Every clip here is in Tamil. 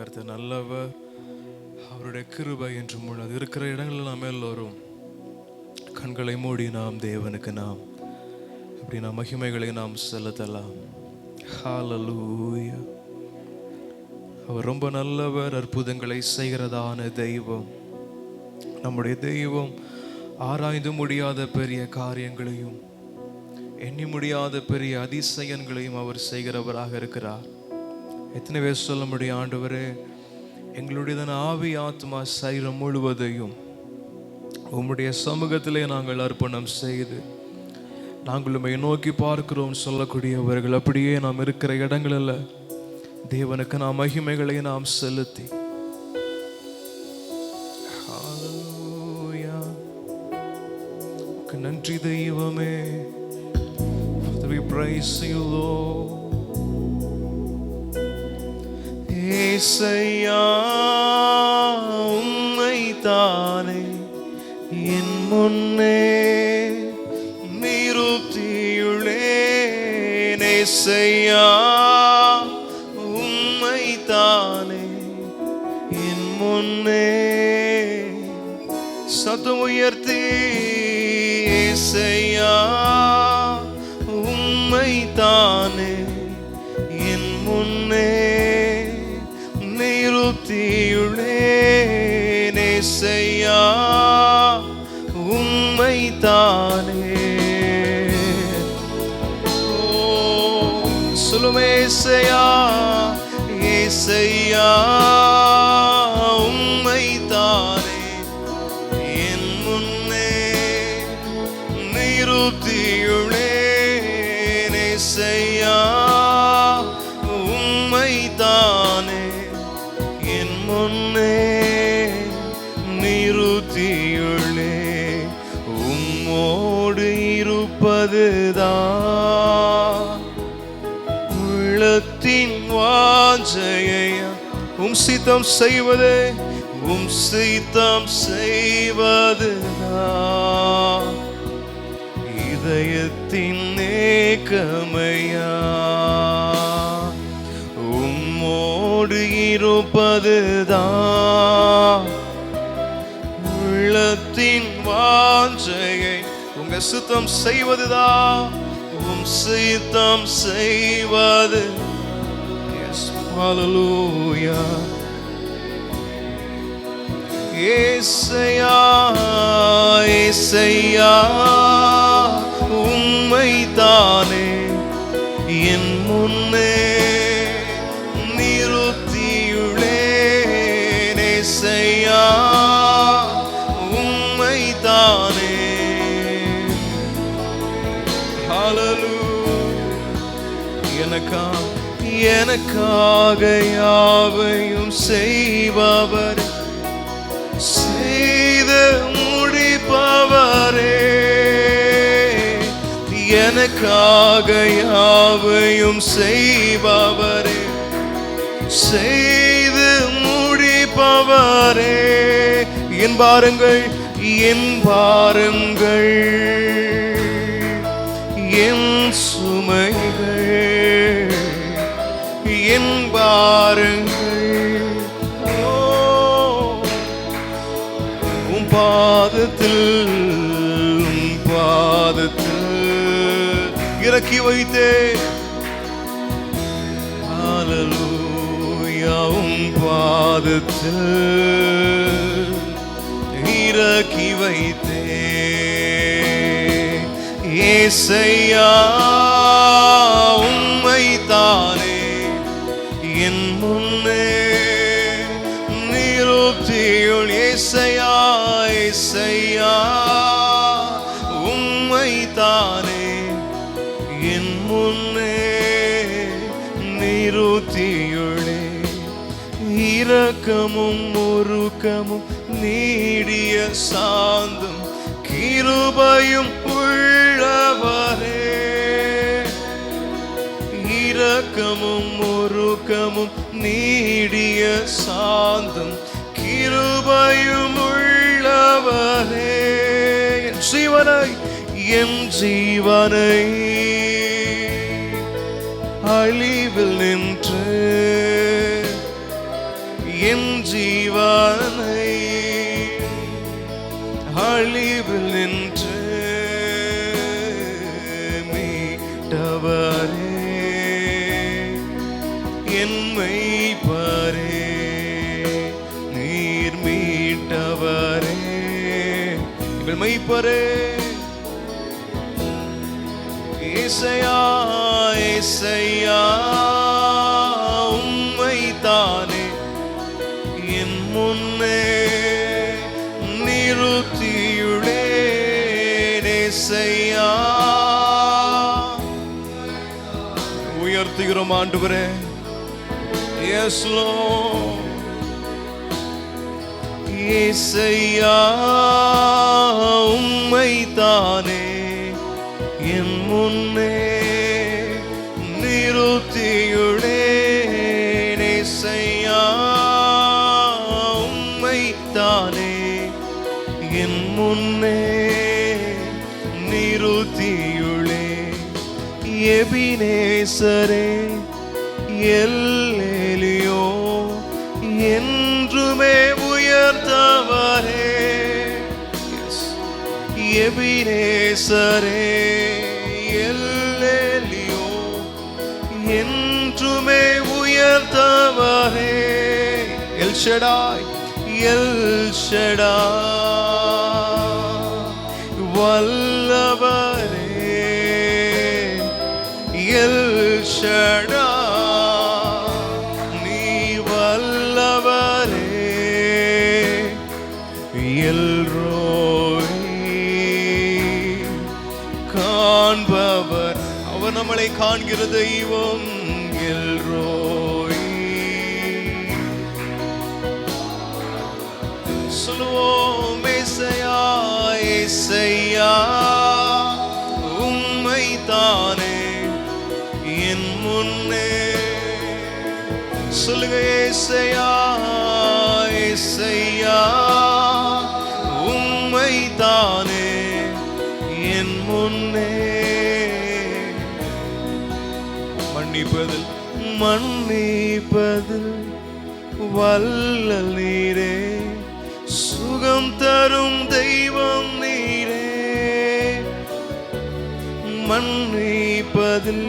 கர்த்தர் நல்லவர், அவருடைய கிருபை என்று முழு இருக்கிற இடங்களில் நாம் எல்லோரும் கண்களை மூடி நாம் தேவனுக்கு அப்படி மகிமைகளை நாம் செலுத்தலாம். ஹல்லேலூயா. அவர் ரொம்ப நல்லவர், அற்புதங்களை செய்கிறதான தெய்வம். நம்முடைய தெய்வம் ஆராய்ந்து முடியாத பெரிய காரியங்களையும் எண்ணி முடியாத பெரிய அதிசயங்களையும் அவர் செய்கிறவராக இருக்கிறார். எத்தனை பேர் சொல்ல முடியும், ஆண்டவரே எங்களுடைய ஆவி ஆத்மா சரீரம் முழுவதையும் உம்முடைய சமூகத்திலே நாங்கள் அர்ப்பணம் செய்து நாங்கள் உம்மை நோக்கி பார்க்கிறோம் சொல்லக்கூடியவர்கள் அப்படியே நாம் இருக்கிற இடங்களில் தேவனுக்கு நாம் மகிமைகளை நாம் செலுத்தி நன்றி தெய்வமே. We praise you, Lord. ஏசையா உம்மைத்தானே என் முன்னே நிறுத்தியுள்ளேன். ஏசையா உம்மைத்தானே என் முன்னே சத்தம் உயர்த்தி ஏசையா உம்மைத்தானே என் முன்னே நிறுத்தியுள்ளேன். ஏசையா உம்மைத்தானே. சொல்லுமே ஏசையா, ஏசையா உம்மைத்தானே என் முன்னே நிறுத்தியுள்ளேன். ஏசையா உம்மைத்தானே என் முன்னே நிறுத்தியுள்ளே. உம்மோடு இருப்பதுதான் உள்ளத்தின் வாஞ்சையா. உம் சித்தம் செய்வதே, உம் சித்தம் செய்வதுதான் இதயத்தின் நேக்கமையா. உம்மோடு இருப்பதுதான் உள்ளத்தின் வாஞ்சையை. உங்க சித்தம் செய்வதுதான், உம் சித்தம் செய்வது. Yes, hallelujah. ஏசையா ஏசையா உம்மைத்தானே என் முன்னே நிறுத்தியுள்ளேன். ஏசையா உம்மைத்தானே. ஹல்லேலூயா. எனக்காக யாவையும் செய்பவர், செய்து முடிப்பவரே. எனக்காக யாவையும் செய்பவரே, செய்து முடிப்பவரே. என் பாருங்கள், என் பாருங்கள், என் சுமைகள், என் பாருங்கள் உம் பாதத்தில், உம் பாதத்தில் இறக்கி வைத்தேன். ஹல்லேலூயா. உம் பாதத்தில் இறக்கி வைத்தேன். ஏசையா உம்மைத்தானே என் முன்னே நிறுத்தியுள். ஏசையா ஏசையா உம்மைத்தானே என் முன்னே நிறுத்தியுள்ளே. இரக்கமும் உருக்கமும் நீடிய சாந்தம் கிருபையும் உள்ளவரே. இரக்கமும் உருக்கமும் நீடிய சாந்தம் கிருபையும் உள்ளவரே. என் ஜீவனை, என் ஜீவனை அழிவில் நின்று என் ஜீவனை அழிவில் நின்று மீட்டவரே, என் மெய்ப்பரே, நீர் மீட்டவரே, எங்கள் மெய்ப்பரே. ஏசையா ஏசையா உம்மைத்தானே என் முன்னே நிறுத்தியுள்ளேன். ஏசையா உயர்த்துகிறோம் ஆண்டவரே. Yes Lord. ஏசையா உம்மைத்தானே என் முன்னே நிறுத்தியுள்ளேன். ஏசையா உம்மைத்தானே என் முன்னே நிறுத்தியுள்ளேன். எபினேசரே எல்லேலியோ என்றுமே உயர்ந்தவரே. எபினேசரே எல்லேலியோ என்றுமே உயர்ந்தவரே. எல் ஷடாய் எல் ஷடாய் வல்லவரே. எல் ஷடாய் நீ வல்லவரே. எல்ரோய் காண்பவர், அவர் நம்மளை காண்கிற தெய்வம். எல்ரோய் சொல்லுவோம். ஏசையா ஏசையா உம்மைத்தானே என் முன்னே. சொல்லுங்க. ஏசையா ஏசையா உம்மைத்தானே என் முன்னே. மன்னிப்பதில் மன்னிப்பதில் வல்லல் நீரே, சுகம் தரும் தெய்வம் நீரே. மன்னிப்பதில்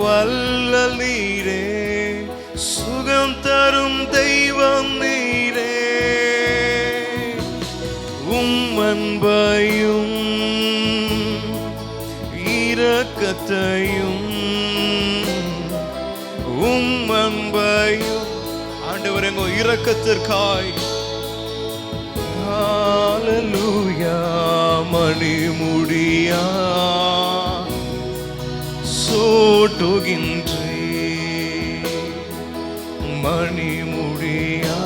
வல்லல் நீரே, சுகம் தரும் தெய்வம் நீரே. அன்பையும் இரக்கத்தையும் அன்பையும் ஆண்டவர் எங்கோ இரக்கத்திற்காய் ஹalleluya மணிமுடியா சூட்டுகின்றே மணிமுடியா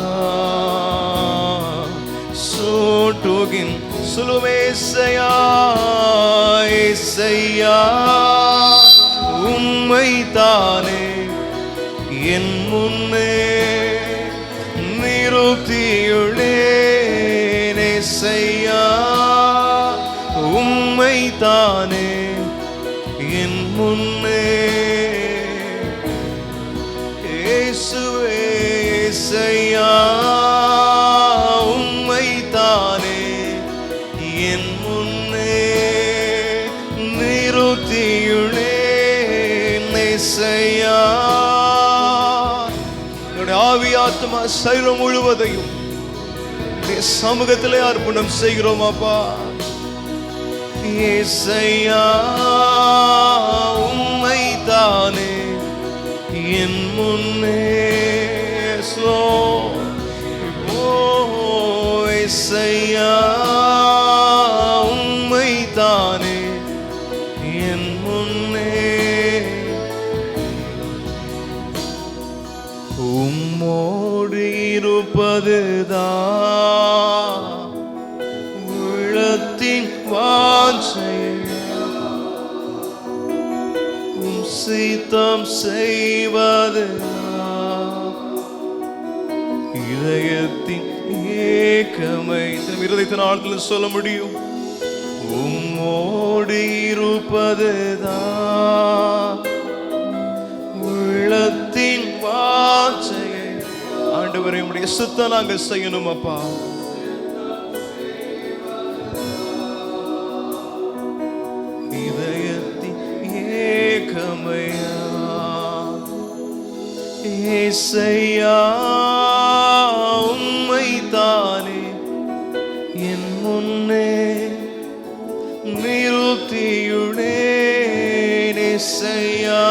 சூட்டுகின் சுலுமேசையா ஏசையா உம்மைத்தானே என் முன்னே நிறுத்தியுள்ளேன். ஏசையா உம்மைத்தானே என் முன்னே. இயேசுவே ஏசையா உம்மைத்தானே என் முன்னே நிறுத்தியுள்ளேன். ஏசையா ஆவி ஆத்மா சரீரம் முழுவதையும் சமூகத்திலே அர்ப்பணம் செய்கிறோம் அப்பா. ஏசையா உம்மைத்தானே என் முன்னே. ஏசையா உம்மைத்தானே என் முன்னே. உம்மோடு இருப்பதுதான் உள்ளத்தின் வாஞ்சை, சித்தம் செய்வதுதான் இதயத்தின் ஏக்கமை. இருதயத்தின் ஆழத்தில் சொல்ல முடியும். உம்மோடு இருப்பதுதான் உள்ளத்தின் வாஞ்சையை ஆண்டவரே, உம்முடைய சித்தம் நாங்கள் செய்யணும் அப்பா. இதயத்தின் ஏக்கமையா ஏசையா, உம்மைத்தானே என் முன்னே நிறுத்தியுள்ளேன். ஏசையா,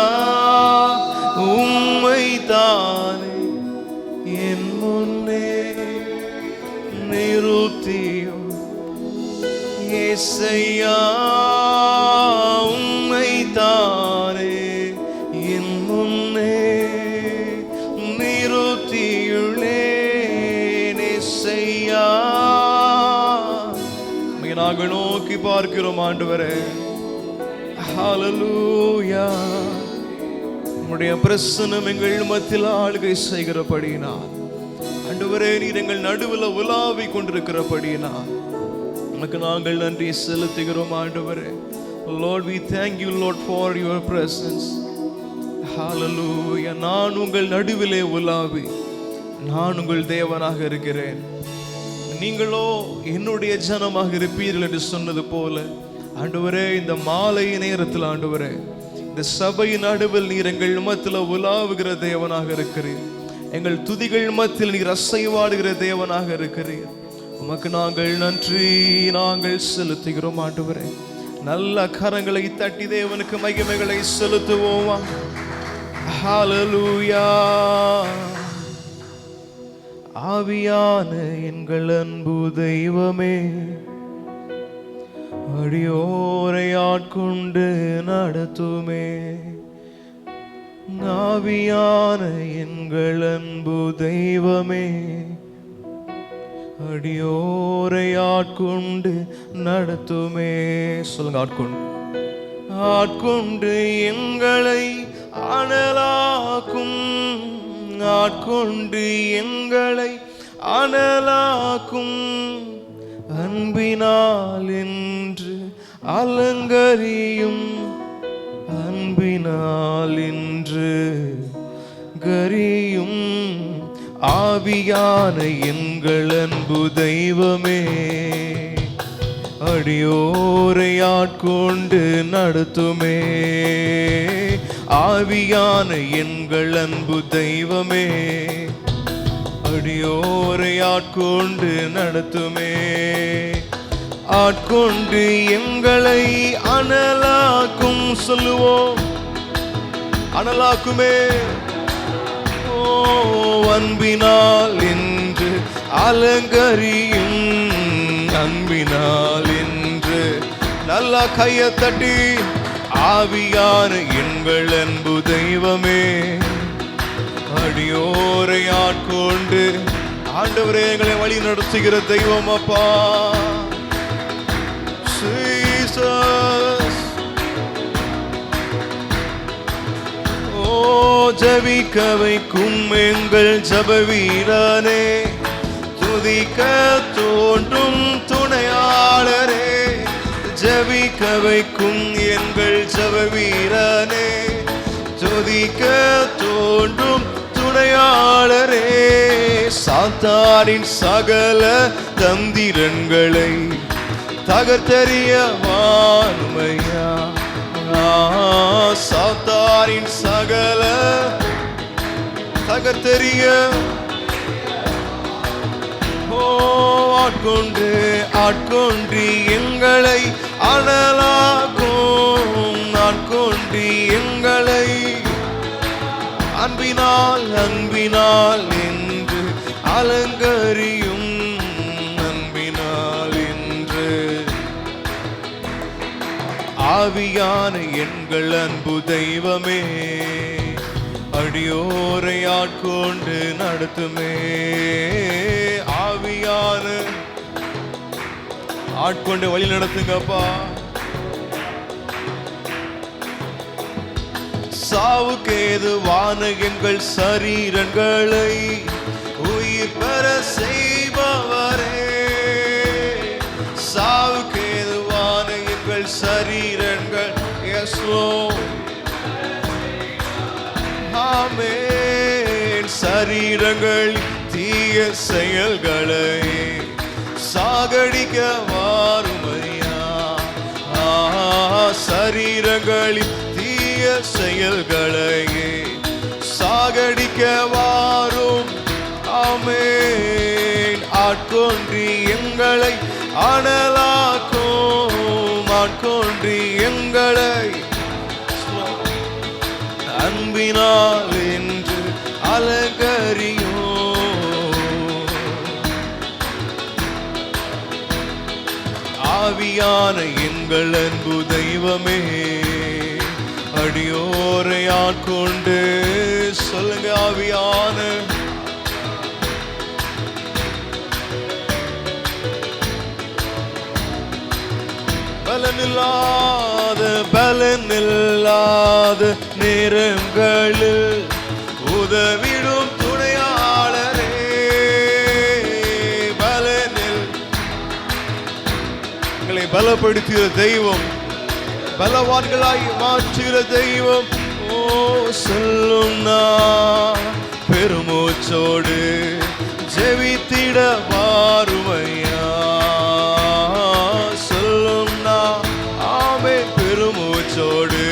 உம்மைத்தானே என் முன்னே நிறுத்தியுள்ளேன். ஏசையா, உம்மைத்தானே என் முன்னே நிறுத்தியுள்ளேன். ஏசையா, நாங்கள் நோக்கி பார்க்கிறோம் ஆண்டவரே. ஹல்லேலூயா. உம்முடைய பிரசன்னம் எங்கள் மத்தியில் ஆளுகை செய்கிறபடியினால் ஆண்டவரே, நீர் எங்கள் நடுவில் உலாவி கொண்டிருக்கிறபடியினால் உமக்கு நாங்கள் நன்றி செலுத்துகிறோம் ஆண்டவரே. Lord, we thank you, Lord, for your presence. Hallelujah. நான் உங்கள் நடுவிலே உலாவி நான் உங்கள் தேவனாக இருக்கிறேன், நீங்களோ என்னுடைய ஜனமாக இருப்பீர்கள் என்று சொன்னது போல ஆண்டவரே, இந்த மாலை நேரத்தில் ஆண்டவரே, இந்த சபையின் நடுவில் நீர் எங்கள் மத்தியில் உலாவுகிற தேவனாக இருக்கிறீர். எங்கள் துதிகள் மத்தியில் நீர் அசைவாடுகிற தேவனாக இருக்கிறீர். உமக்கு நாங்கள் நன்றி நாங்கள் செலுத்துகிறோம் ஆண்டவரே. நல்ல கரங்களை தட்டி தேவனுக்கு மகிமைகளை செலுத்துவோமா? ஹல்லேலூயா. ஆவியான எங்கள் அன்பு தெய்வமே, அடியோரை ஆட்கொண்டு நடத்துமே. ஆவியான எங்கள் அன்பு தெய்வமே, அடியோரை ஆட்கொண்டு நடத்துமே. சொல்லுங்க, ஆட்கொண்டு ஆட்கொண்டு எங்களை அனலாக்கும், ஆட்கொண்டு எங்களை அனலாக்கும். அன்பினால் என்று அலங்கரியும், அன்பினால் என்று கரியும். ஆவியான எங்கள் அன்பு தெய்வமே, அடியோரை ஆட்கொண்டு நடத்துமே. ஆவியான எங்கள் அன்பு தெய்வமே, அடியோரை ஆட்கொண்டு நடத்துமே. ஆட்கொண்டு எங்களை அனலாக்கும். சொல்லுவோம், அனலாக்குமே. ஓ, அன்பினால் என்று அலங்கரியும், அன்பினால் என்று. நல்லா கையை தட்டி, ஆவியான எங்கள் அன்பு தெய்வமே, அடியோரை ஆட்கொண்டு. ஆண்டவரே, எங்களை வழி நடத்துகிற தெய்வம் அப்பா. ஜீசஸ். ஓ, ஜெபிக்க வைக்கும் எங்கள் ஜெப வீரனே, துதிக்க தோன்றும் துணையாளரே. ஜெபிக்க வைக்கும் எங்கள் ஜெப வீரனே, துதிக்க தோன்றும் துணையாளரே. சாத்தானின் சகல தந்திரங்களை தகர்த்தெறிய வானுமையா. சாத்தானின் சகல தகர்த்தெறிய. ஓ, ஆட்கொண்டு ஆட்கொண்டு எங்களை அனலாக்கும், ஆட்கொண்டு எங்களை அன்பினால் அன்பினால் என்று அலங்கரியும், அன்பினால் என்று. ஆவியான எங்கள் அன்பு தெய்வமே, அடியோரை ஆட்கொண்டு நடத்துமே. ஆவியான ஆட்கொண்டு வழி நடத்துங்கப்பா. சாவுக்கு ஏதுவான எங்கள் சரீரங்களை உயிர் பெற செய்பவரே. சாவுக்கு ஏதுவான எங்கள் சரீரங்கள், எஸ் லார்ட், ஆமென், சரீரங்கள் தீய செயல்களை சாகடிக்க வாருமையா. சரீரங்களில் தீய செயல்களை சாகடிக்க வாரும். ஆமென். ஆட்கொன்றி எங்களை அனலாக்கும், ஆட்கொன்றி எங்களை அன்பினால் என்று அலங்கரியோ. ஆவியான எங்கள் அன்பு தெய்வமே, அடியோரை ஆட்கொண்டு. சொல்லுங்க, ஆவியான பலனில்லாத நேரங்களில் உதவிடும் துணையாளரே. எங்களை பலப்படுத்துகிற தெய்வம், பலவான்களாய் மாற்றுகிற தெய்வம். ஓ சொல்லும் நான் பெருமூச்சோடு ஜெபித்திட வாருமையா. சொல்லும் நான் ஆமே பெருமூச்சோடு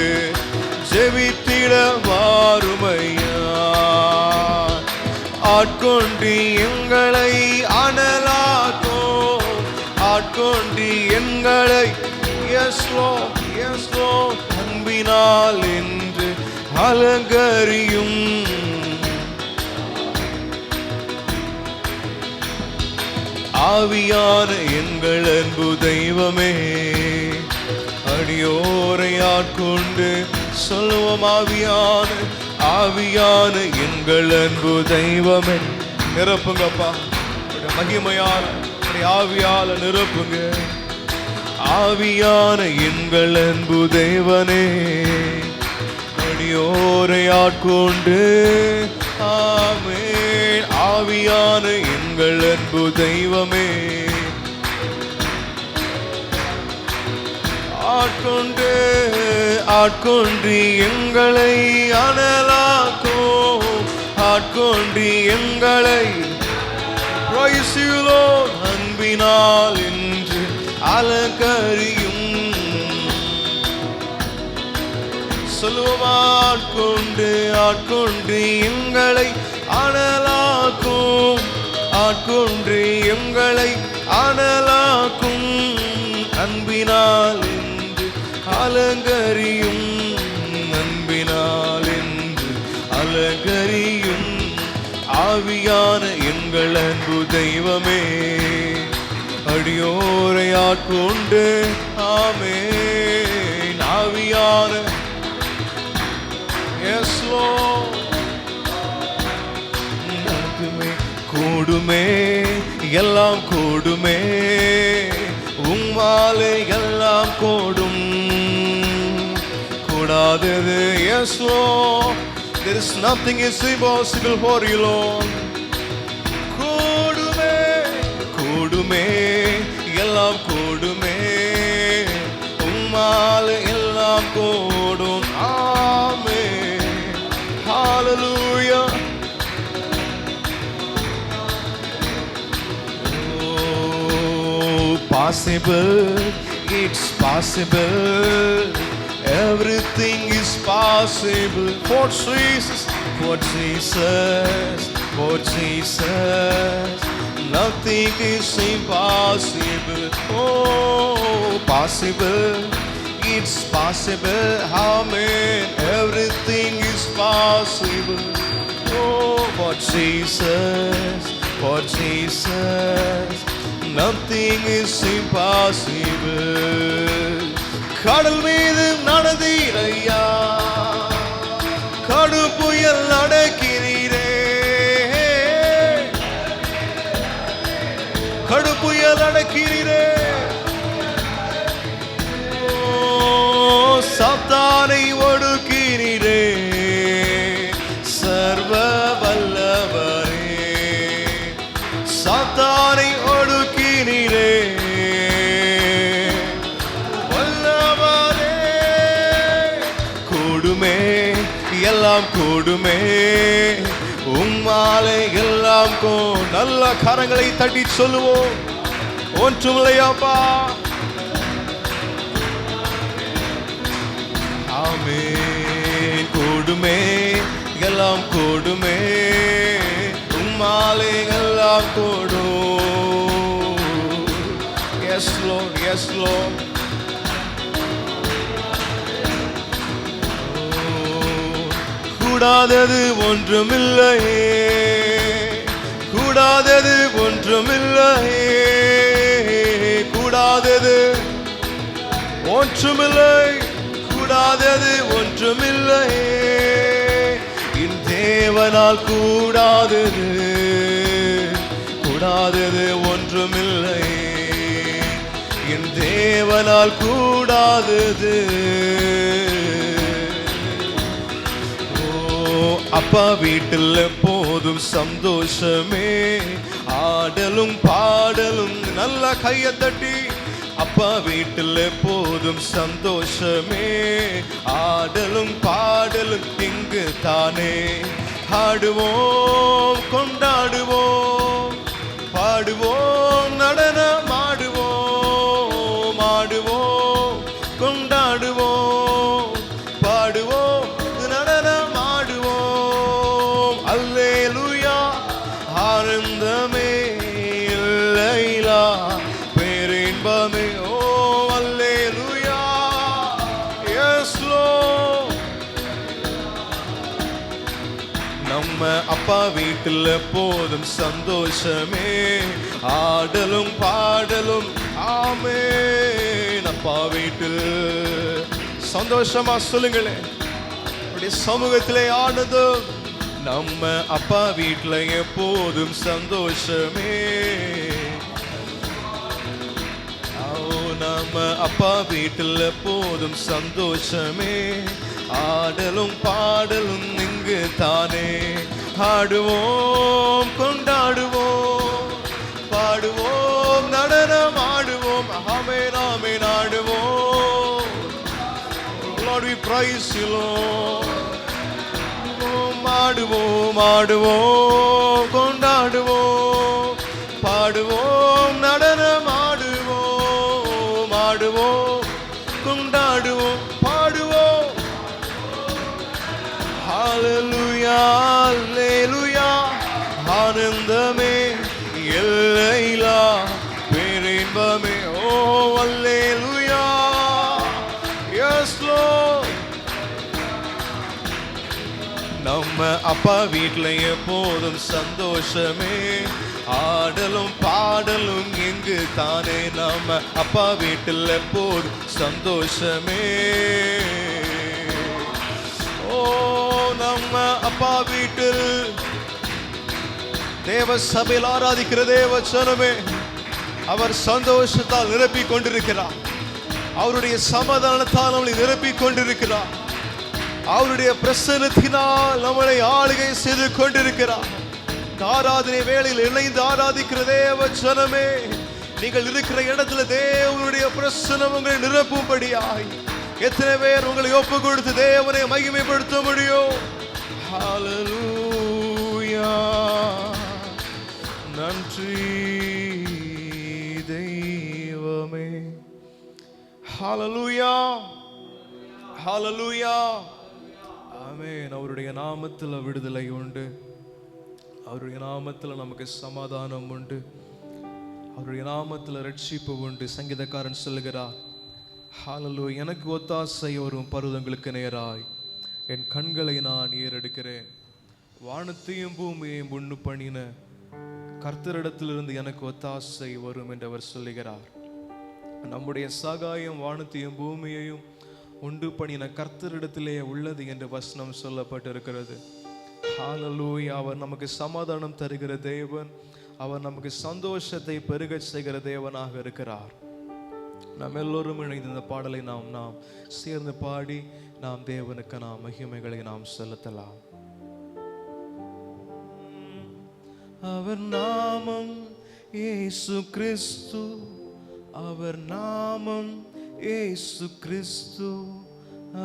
ஜெபித்திட வாருமையா. ஆட்கொண்டு எங்களை அனலாக்கும், ஆட்கொண்டு எங்களை அன்பினால் என்று அலங்கரியும். ஆவியான எங்கள் அன்பு தெய்வமே, அடியோரை ஆட்கொண்டு. சொல்லுவோம், ஆவியான எங்கள் அன்பு தெய்வமே. நிரப்புங்கப்பா, மகிமையான ஆவியால நிரப்புங்க. ஆவியான எங்கள் அன்பு தேவனே, அடியோரை ஆட்கொண்டு. ஆமென். ஆவியான எங்கள் அன்பு தெய்வமே, ஆட்கொண்டு ஆட்கொண்டு எங்களை அனலாக்கும், ஆட்கொண்டு எங்களை அன்பினால் என்று அலங்கரியும். சொல்லுவோம், ஆட்கொண்டு எங்களை அனலாக்கும், ஆட்கொண்டு எங்களை அனலாக்கும். அன்பினால் என்று அலங்கரியும், அன்பினால் என்று அலங்கரியும். ஆவியான எங்கள் அன்பு தெய்வமே, அடியோரை ஆட்கொண்டு. ஆமென். ஆவியான கூடுமே, எல்லாம் கூடுமே, உம்மாலே எல்லாம் கூடும். கூடாதது yes Lord, there is nothing is impossible for you Lord. கூடுமே, கூடுமே, எல்லாம் கூடுமே, உம்மாலே எல்லாம் கூடும். ஆமென். Hallelujah. Possible, it's possible, everything is possible for Jesus, for Jesus, for Jesus, nothing is impossible. Oh, possible, it's possible, amen, everything is possible. Oh, for Jesus, for Jesus, nothing is impossible. கடல் மீது நடந்தீரையா, கடு புயல் நடக்கிறீரே, கடு புயல் நடக்கிறீரே. சாத்தானை ஒடுக்கிறீரே, சர்வ வல்லவரே, சாத்தானை ஒடுக்கிறீரே, வல்லவரே. கூடுமே, எல்லாம் கூடுமே, உம்மாலே எல்லாம் நல்ல கரங்களை தட்டி சொல்லுவோம். ஒன்றுமில்லையாப்பா. ஆமென். கூடுமே எல்லாம் கூடுமே, உம்மாலே எல்லாம் கூடும். Yes lord, yes lord. கூடாதது ஒன்றுமில்லையே, கூடாதது ஒன்றுமில்லையே, கூடாதது ஒன்றுமில்லை, கூடாதது ஒன்றுமில்லையே. என் தேவனால் கூடாதது, கூடாதது ஒன்றுமில்லையே. என் தேவனால் கூடாதது. அப்பா வீட்டில் எப்போதும் சந்தோஷமே, ஆடலும் பாடலும். நல்ல கையை தட்டி. அப்பா வீட்டில் எப்போதும் சந்தோஷமே, ஆடலும் பாடலும். இங்கு தானே ஆடுவோம், கொண்டாடுவோம், பாடுவோம், நடனம் ஆடுவோம், ஆடுவோம், கொண்டாடுவோம், பாடுவோம், நடனம் ஆடுவோம். அல்லேலூயா. ஆனந்தமே இல்லைலா பேரின்பமே. ஓ அல்லேலூயா. S Lord. நம்ம அப்பா வீட்டில் எப்போதும் சந்தோஷமே, ஆடலும் பாடலும். ஆமென். அப்பா வீட்டில் சந்தோஷமா சொல்லுங்களேன். சமூகத்திலே ஆனது. நம்ம அப்பா வீட்டில் எப்போதும் சந்தோஷமே. நம்ம அப்பா வீட்டில் எப்போதும் சந்தோஷமே, ஆடலும் பாடலும். இங்கு தானே ஆடுவோம், கொண்டாடுவோம், பாடுவோம், நடனம் ஆடுவோம். ஆமென், ஆமென். ஆடுவோம். Lord, we praise you, Lord. ஆடுவோம், ஆடுவோம், கொண்டாடுவோம், பாடுவோம், நடனம் ஆடுவோம், ஆடுவோம், கொண்டாடுவோம், பாடுவோம். ஹல்லேலூயா, அல்லேலூயா. ஆனந்தமே எல்லையில்லா பேரின்பமே. ஓ அல்லேலூயா. S Lord. நம்ம அப்பா வீட்டில் எப்போதும் சந்தோஷமே, ஆடலும் பாடலும். எங்கு தானே நம்ம அப்பா வீட்டில் எப்போதும் சந்தோஷமே. ஓ நம்ம அப்பா வீட்டில் தேவ சபையில் ஆராதிக்கிற தேவ ஜனமே, அவர் சந்தோஷத்தால் நிரப்பிக் கொண்டிருக்கிறார். அவருடைய சமாதானத்தால் நம்மளை நிரப்பிக் கொண்டிருக்கிறார். அவருடைய பிரசன்னத்தினால் நம்மளை ஆளுகை செய்து கொண்டிருக்கிறார். ஆராதனை வேளையில் இணைந்து ஆராதிக்கிற தேவ ஜனமே, நீங்கள் இருக்கிற இடத்துல தேவனுடைய பிரசன்னம் உங்களை நிரப்பும்படியாய் எத்தனை பேர் உங்களை ஒப்பு கொடுத்து தேவனை மகிமைப்படுத்த முடியும்? ஹல்லேலூயா. நன்றி தெய்வமே. ஹல்லேலூயா, ஹல்லேலூயா. ஆமென். அவருடைய நாமத்தில் விடுதலை உண்டு. அவருடைய நாமத்தில் நமக்கு சமாதானம் உண்டு. அவருடைய நாமத்தில் ரட்சிப்பு உண்டு. சங்கீதக்காரன் சொல்லுகிறார், ஹல்லேலூயா. எனக்கு ஒத்தாசை வரும் பர்வதங்களுக்கு நேராய் என் கண்களை நான் ஏறெடுக்கிறேன். வானத்தையும் பூமியையும் உண்டு பண்ணின கர்த்தரிடத்திலிருந்து எனக்கு ஒத்தாசை வரும் என்று அவர் சொல்லுகிறார். நம்முடைய சகாயம் வானத்தையும் பூமியையும் உண்டு பண்ணின கர்த்தரிடத்திலே உள்ளது என்று வசனம் சொல்லப்பட்டிருக்கிறது. ஹல்லேலூயா. அவர் நமக்கு சமாதானம் தருகிற தேவன். அவர் நமக்கு சந்தோஷத்தை பெருக செய்கிற தேவனாக இருக்கிறார். நாம் எல்லோரும் இணைந்து இந்த பாடலை நாம் சேர்ந்து பாடி நாம் தேவனுக்கு நாம் மகிமைகளை நாம் செலுத்தலாம். அவர் நாமம் இயேசு கிறிஸ்து, அவர் நாமம் இயேசு கிறிஸ்து,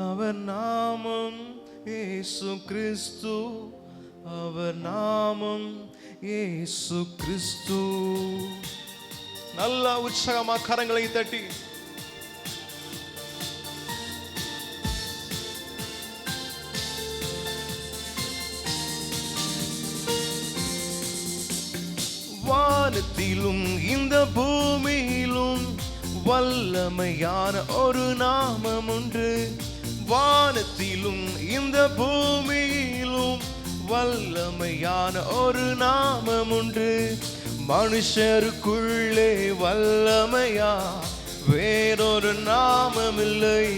அவர் நாமம் இயேசு கிறிஸ்து, அவர் நாமம் இயேசு கிறிஸ்து. நல்ல உற்சாகமா கரங்களை தட்டி வானத்திலும் இந்த பூமியிலும் வல்லமையான ஒரு நாமம் உண்டு. வானத்திலும் இந்த பூமியிலும் வல்லமையான ஒரு நாமம் உண்டு. மனுஷருக்குள்ளே வல்லமையா வேறொரு நாமமில்லை.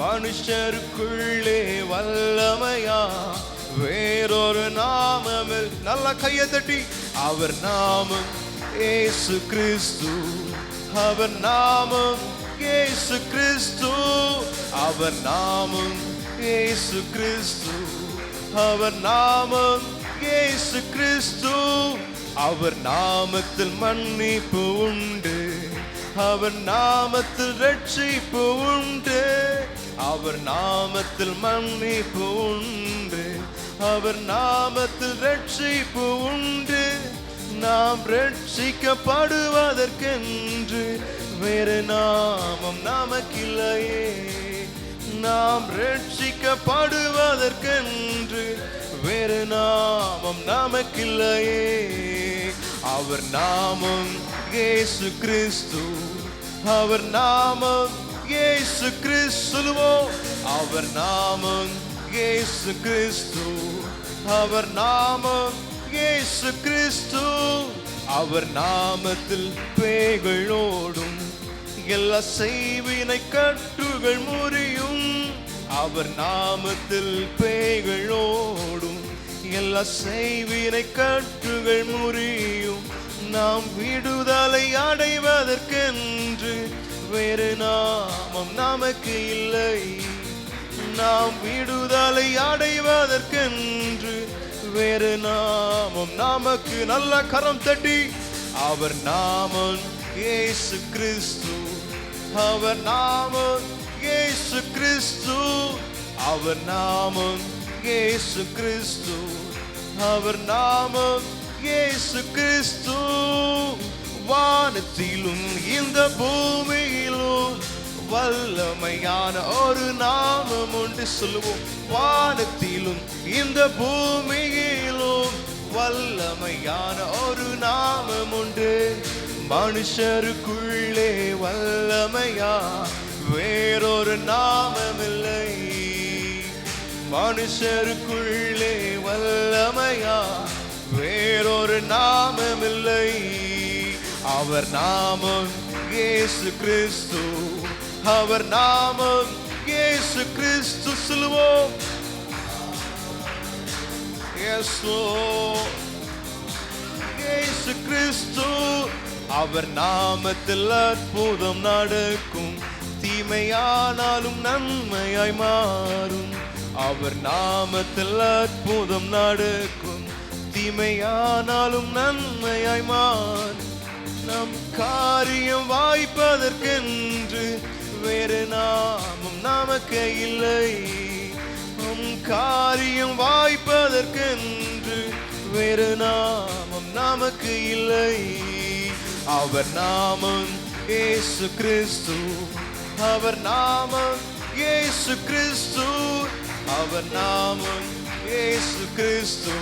மனுஷருக்குள்ளே வல்லமையா வேறொரு நாமமில். நல்ல கையை தட்டி அவர் நாமம் இயேசு கிறிஸ்து. அவர் நாமம் இயேசு கிறிஸ்து. அவர் நாமம் இயேசு கிறிஸ்து. அவர் நாமம் இயேசு கிறிஸ்து. அவர் நாமத்தில் மன்னிப்பு உண்டு. அவர் நாமத்தில் ரட்சிப்பு உண்டு. அவர் நாமத்தில் மன்னிப்பு உண்டு. அவர் நாமத்தில் ரட்சிப்பு உண்டு. நாம் ரட்சிக்கப்படுவதற்கென்று வேறு நாமம் நமக்கில்லையே. நாம் ரட்சிக்கப்படுவதற்கென்று வேறு நாமம் நமக்கில்லையே. அவர் நாமம் இயேசு கிறிஸ்து. அவர் நாமம் இயேசு கிறிஸ்து. அவர் நாமம் இயேசு கிறிஸ்து. அவர் நாமம் இயேசு கிறிஸ்து. அவர் நாமத்தில் பேய்கள் ஓடும். எல்லா செய்வினை கட்டுகள் முறியும். அவர் நாமத்தில் பேய்கள் ஓடும். எல்லா செய்வினை கட்டுகள் முறியும். நாம் விடுதலை அடைவதற்கென்று வேறு நாமம் நமக்கு இல்லை. நாம் விடுதலை அடைவதற்கென்று வேறு நாமம் நமக்கு. நல்ல கரம் தட்டி அவர் நாமம் இயேசு கிறிஸ்து. அவர் நாமம் இயேசு கிறிஸ்து. அவர் நாமம் இயேசு கிறிஸ்து. அவர் நாமம் இயேசு கிறிஸ்து. வானத்திலும் இந்த பூமியிலும் வல்லமையான ஒரு நாமம் உண்டு. சொல்லுவோம். வானத்திலும் இந்த பூமியிலும் வல்லமையான ஒரு நாமம் உண்டு. மனுஷருக்குள்ளே வல்லமையா வேறொரு நாமமில்லை. மனுஷருக்குள்ளே வல்லமையா வேறொரு நாமமில்லை. அவர் நாமம் இயேசு கிறிஸ்து. அவர் நாமம் இயேசு கிறிஸ்து. சொல்லுவோம். இயேசு கிறிஸ்து. அவர் நாமத்தில் அற்புதம் நடக்கும். தீமையானாலும் நன்மையாய் மாறும். அவர் நாமத்தில் அற்புதம் நடக்கும். தீமையானாலும் நன்மையாய் மாறும். நம் காரியம் வாய்ப்பதற்கென்று வேறு நாமம் நமக்கு இல்லை. நம் காரியம் வாய்ப்பதற்கென்று வேறு நாமம் நமக்கு இல்லை. அவர் நாமம் இயேசு கிறிஸ்து. அவர் நாமம் இயேசு கிறிஸ்து. அவர் நாமம் இயேசு கிறிஸ்து.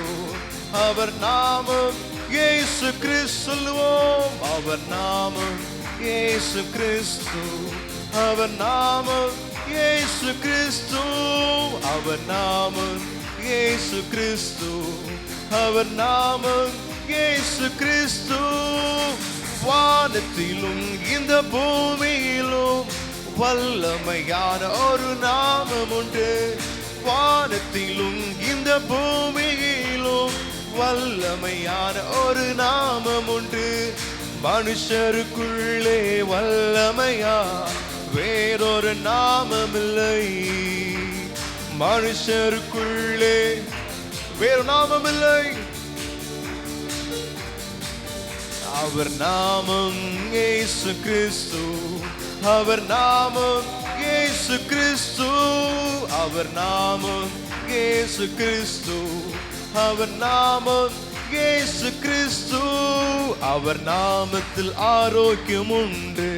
அவர் நாமம் இயேசு கிறிஸ்து. சொல்லுவோம். அவர் நாமம் இயேசு கிறிஸ்து. அவர் நாமம் இயேசு கிறிஸ்து. அவர் நாமம் இயேசு கிறிஸ்து. அவர் நாமம் இயேசு கிறிஸ்து. வானத்திலும் இந்த பூமியிலும் வல்லமையான ஒரு நாமம் உண்டு. வானத்திலும் இந்த பூமியிலும் வல்லமையான ஒரு நாமம் உண்டு. மனுஷருக்குள்ளே வல்லமையா வேறொரு நாமமில்லை. மனுஷருக்குள்ளே வேறு நாமமில்லை. அவர் நாமம் இயேசு கிறிஸ்து. அவர் நாமம் இயேசு கிறிஸ்து. அவர் நாமம் இயேசு கிறிஸ்து. அவர் நாமம் இயேசு கிறிஸ்து. அவர் நாமத்தில் ஆரோக்கியம் உண்டு,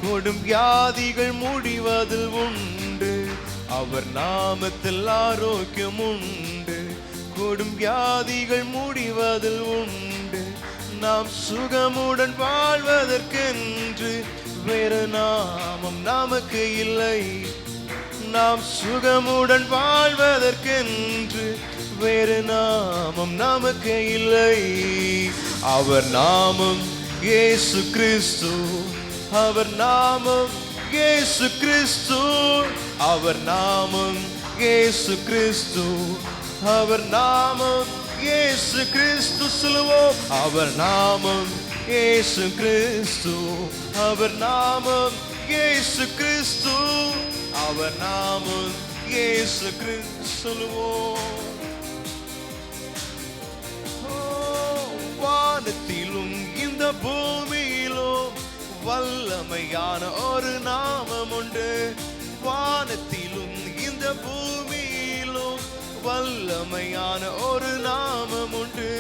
கொடும் வியாதிகள் முடிவதில் உண்டு. அவர் நாமத்தில் ஆரோக்கியம் உண்டு, கொடும் வியாதிகள் முடிவதில் உண்டு. நாம் சுகமுடன் வாழ்வதற்கென்று வேறு நாமம் நமக்கு இல்லை. நாம் சுகமுடன் வாழ்வதற்கென்று வேறு நாமம் நமக்கு இல்லை. அவர் நாமம் இயேசு கிறிஸ்து. அவர் நாமம் இயேசு கிறிஸ்து. அவர் நாமம் இயேசு கிறிஸ்து. அவர் நாமம் இயேசு கிறிஸ்து. சொல்லுவோம், அவர் நாமம் இயேசு கிறிஸ்து. அவர் நாமம் இயேசு கிறிஸ்து. அவர் நாமம் இயேசு கிறிஸ்து. சொல்லுவோம், வானத்திலும் இந்த பூமியிலும் வல்லமையான ஒரு நாமம் உண்டு. வானத்திலும் இந்த பூமியிலும் வல்லமையான ஒரு நாமம் உண்டு.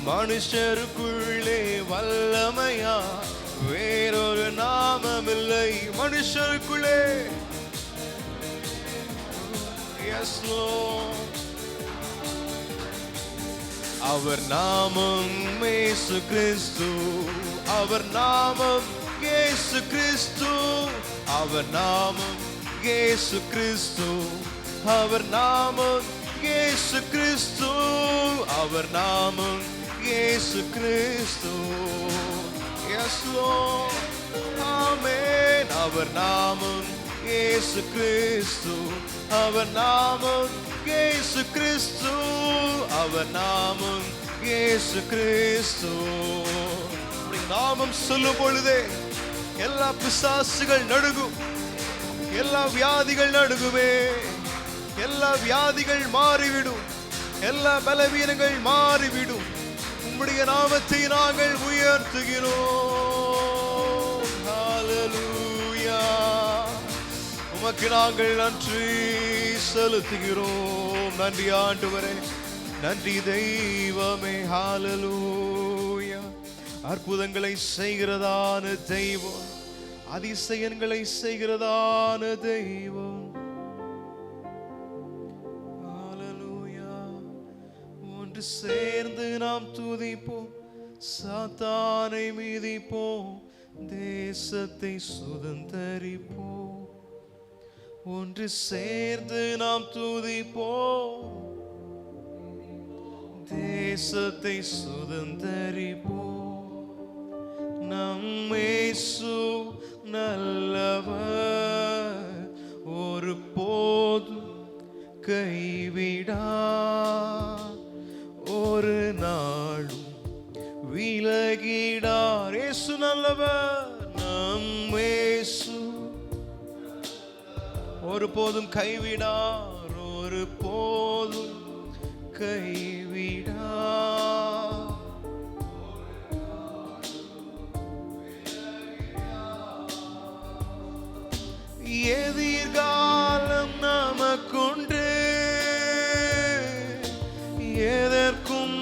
மனுஷருக்குள்ளே வல்லமையா வேறொரு நாமம் இல்லை. மனுஷருக்குள்ளே Yes, Lord. அவர் நாமம் இயேசு கிறிஸ்து. அவர் நாமம் இயேசு கிறிஸ்து. அவர் நாமம் இயேசு கிறிஸ்து. அவர் நாமம் இயேசு கிறிஸ்து. அவர் நாமம் இயேசு கிறிஸ்து. Yes, Lord. Amen. அவர் நாமம் இயேசு கிறிஸ்து. அவர் நாமம் இயேசு கிறிஸ்து. அவர் நாமம் இயேசு கிறிஸ்து. நாமம் சொல்லும் பொழுதே எல்லா பிசாசுகள் நடுங்கும், எல்லா வியாதிகள் நடுங்குமே. எல்லா வியாதிகள் மாறிவிடும், எல்லா பலவீனங்கள் மாறிவிடும். உம்முடைய நாமத்தை நாங்கள் உயர்த்துகிறோம். ஹல்லேலூயா. உமக்கு நாங்கள் நன்றி செலுத்துகிறோம். நன்றி ஆண்டவரே, நன்றி தெய்வமே. ஹல்லேலூயா. அற்புதங்களை செய்கிறதான தெய்வம், அதிசயங்களை செய்கிறதான தெய்வம். ஹல்லேலூயா. ஒன்று சேர்ந்து நாம் துதிப்போம், சாத்தானை மிதிப்போம், தேசத்தை சுதந்தரிப்போம். ஒன்று சேர்ந்து நாம் துதிப்போம், தேசத்தை சுதந்தரிப்போம். நம் இயேசு நல்லவர், ஒரு போதும் கைவிடா, ஒரு நாளும் விலகிடார். இயேசு நல்லவர். நம் இயேசு ஒரு போதும் கைவிடார், ஒரு போதும் கைவிடார். எதிர்காலம் நமக்குண்டு, எதற்கும்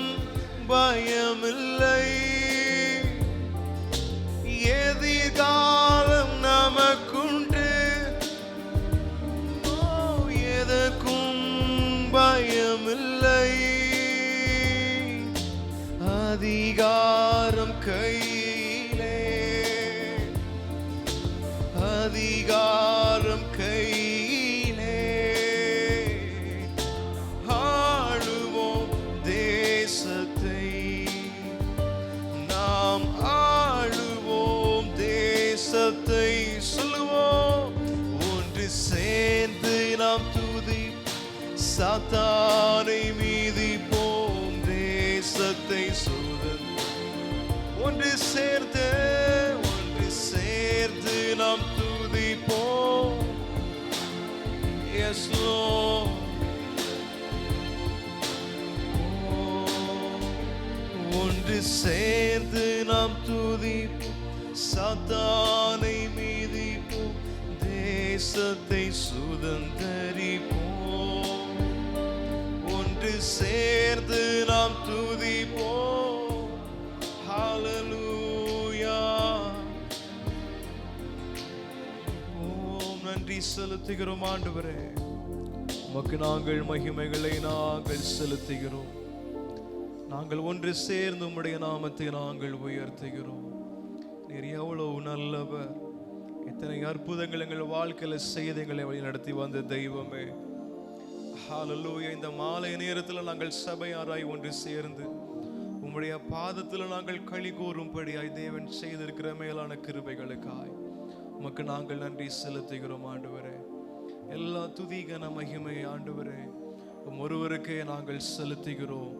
பயமில்லை. எதிர்காலம் நமக்குண்டு, எதற்கும் பயமில்லை. அதிகாரம் கையிலே, அதிகாரம் கையிலே. ஆளுவோம் தேசத்தை, நாம் ஆளுவோம் தேசத்தை. சொல்லுவோம், ஒன்று சேர்ந்து நாம் துதி, சாத்தானை மிதிப்போம், தேசத்தை சுதந்தரிப்போம். ஒன்று சேர்ந்து, ஒன்று சேர்ந்து நாம் துதிப்போம். Yes, Lord. ஒன்று சேர்ந்து நாம் துதிப்போம், சாத்தானை மிதிப்போம், தேசத்தை சுதந்தரிப்போம். ஒன்று சேர்ந்து நாம் துதிப்போம். ஹல்லேலூயா. ஓம் நன்றி செலுத்துகிறோம் ஆண்டவரே. உமக்கு நாங்கள் மகிமைகளை நாங்கள் செலுத்துகிறோம். நாங்கள் ஒன்று சேர்ந்து உம்முடைய நாமத்தை நாங்கள் உயர்த்துகிறோம். நீர் எவ்வளவு நல்லவர். எத்தனை அற்புதங்கள் எங்கள் வாழ்க்கையில் செய்து எங்களை வழி நடத்தி வந்த தெய்வமே. ஹல்லேலூயா. இந்த மாலை நேரத்தில் நாங்கள் சபையாராய் ஒன்று சேர்ந்து உம்முடைய பாதத்தில் நாங்கள் களி கூறும்படியாய் தேவன் செய்திருக்கிற மேலான கிருபைகளுக்காய் உமக்கு நாங்கள் நன்றி செலுத்துகிறோம் ஆண்டவரே. எல்லா துதிகன மகிமை ஆண்டவரே ஒருவருக்கே நாங்கள் செலுத்துகிறோம்.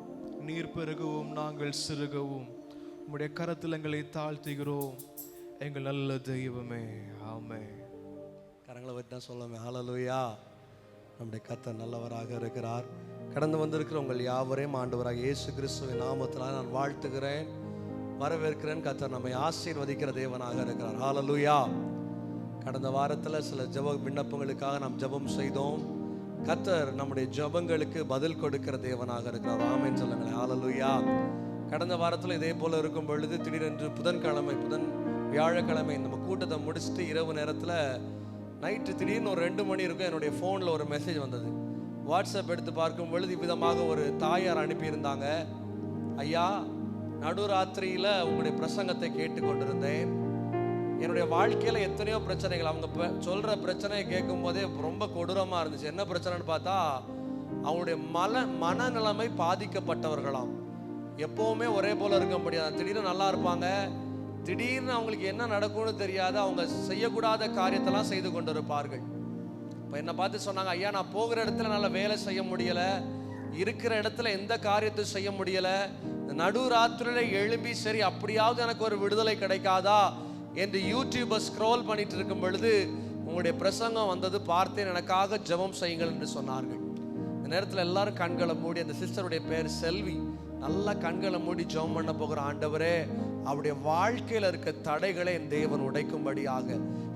நீர் பெருகவும் நாங்கள் சிறுகவும் உம்முடைய கரத்தில் எங்களை தாழ்த்துகிறோம் எங்கள் நல்ல தெய்வமே. ஆமென். கரங்களை வச்சு தான் சொல்லுமே. ஹல்லேலூயா. நம்முடைய கர்த்தர் நல்லவராக இருக்கிறார். கடந்து வந்திருக்கிற உங்கள் யாவரையும் ஆண்டவராக இயேசு கிறிஸ்துவின் நாமத்தினால் நான் வாழ்த்துகிறேன், வரவேற்கிறேன். கர்த்தர் நம்மை ஆசீர்வதிக்கிற தேவனாக இருக்கிறார். ஹல்லேலூயா. கடந்த வாரத்தில் சில ஜெப விண்ணப்பங்களுக்காக நாம் ஜெபம் செய்தோம். கர்த்தர் நம்முடைய ஜெபங்களுக்கு பதில் கொடுக்கிற தேவனாக இருக்கிறார். ஆமென் சொல்லுங்களேன். ஹல்லேலூயா. கடந்த வாரத்தில் இதே போல இருக்கும் பொழுது திடீரென்று வியாழக்கிழமை நம்ம கூட்டத்தை முடிச்சுட்டு இரவு நேரத்தில் நைட்டு திடீர்னு ஒரு 2 மணி இருக்கும். என்னுடைய ஃபோனில் ஒரு மெசேஜ் வந்தது. வாட்ஸ்அப் எடுத்து பார்க்கும் பொழுது விதமாக ஒரு தாயார் அனுப்பியிருந்தாங்க. ஐயா, நடுராத்திரியில் உங்களுடைய பிரசங்கத்தை கேட்டு கொண்டிருந்தேன். என்னுடைய வாழ்க்கையில் எத்தனையோ பிரச்சனைகள், அவங்க சொல்கிற பிரச்சனையை கேட்கும் போதே ரொம்ப கொடூரமாக இருந்துச்சு. என்ன பிரச்சனைன்னு பார்த்தா அவங்களுடைய மனநிலைமை பாதிக்கப்பட்டவர்களாம். எப்போவுமே ஒரே போல் இருக்க முடியாது. திடீர்னு நல்லா இருப்பாங்க, திடீர்னு அவங்களுக்கு என்ன நடக்கும்னு தெரியாது. அவங்க செய்யக்கூடாத காரியத்தெல்லாம் செய்து கொண்டு இருப்பார்கள். இப்போ என்னை பார்த்து சொன்னாங்க, ஐயா நான் போகிற இடத்துல நல்லா வேலை செய்ய முடியலை, இருக்கிற இடத்துல எந்த காரியத்தையும் செய்ய முடியலை, நடுராத்திரியில எழும்பி சரி அப்படியாவது எனக்கு ஒரு விடுதலை கிடைக்காதா என்று யூடியூபை ஸ்க்ரோல் பண்ணிட்டு இருக்கும் பொழுது உங்களுடைய பிரசங்கம் வந்தது, பார்த்தேன், எனக்காக ஜெபம் செய்யுங்கள் என்று சொன்னார்கள். இந்த நேரத்தில் எல்லாரும் கண்களை மூடி, அந்த சிஸ்டருடைய பேர் செல்வி, நல்லா கண்களை மூடி ஜெபம் பண்ண போகிற ஆண்டவரே அவருடைய வாழ்க்கையில் இருக்க தடைகளை என் தேவன் உடைக்கும்படியாக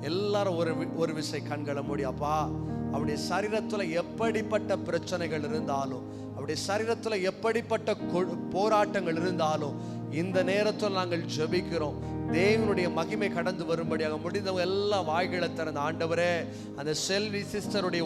எல்லாரும் ஒரு விசை கண்களை மூடி. அப்பா, அவருடைய சரீரத்தில் எப்படிப்பட்ட பிரச்சனைகள் இருந்தாலும், அவருடைய சரீரத்தில் எப்படிப்பட்ட போராட்டங்கள் இருந்தாலும் இந்த நேரத்தில் நாங்கள் ஜெபிக்கிறோம். தேவனுடைய மகிமை கடந்து வரும்படியாக முடிந்தவங்க எல்லா வாய்களை திறந்த ஆண்டவரே அந்த செல்வி சிஸ்டருடைய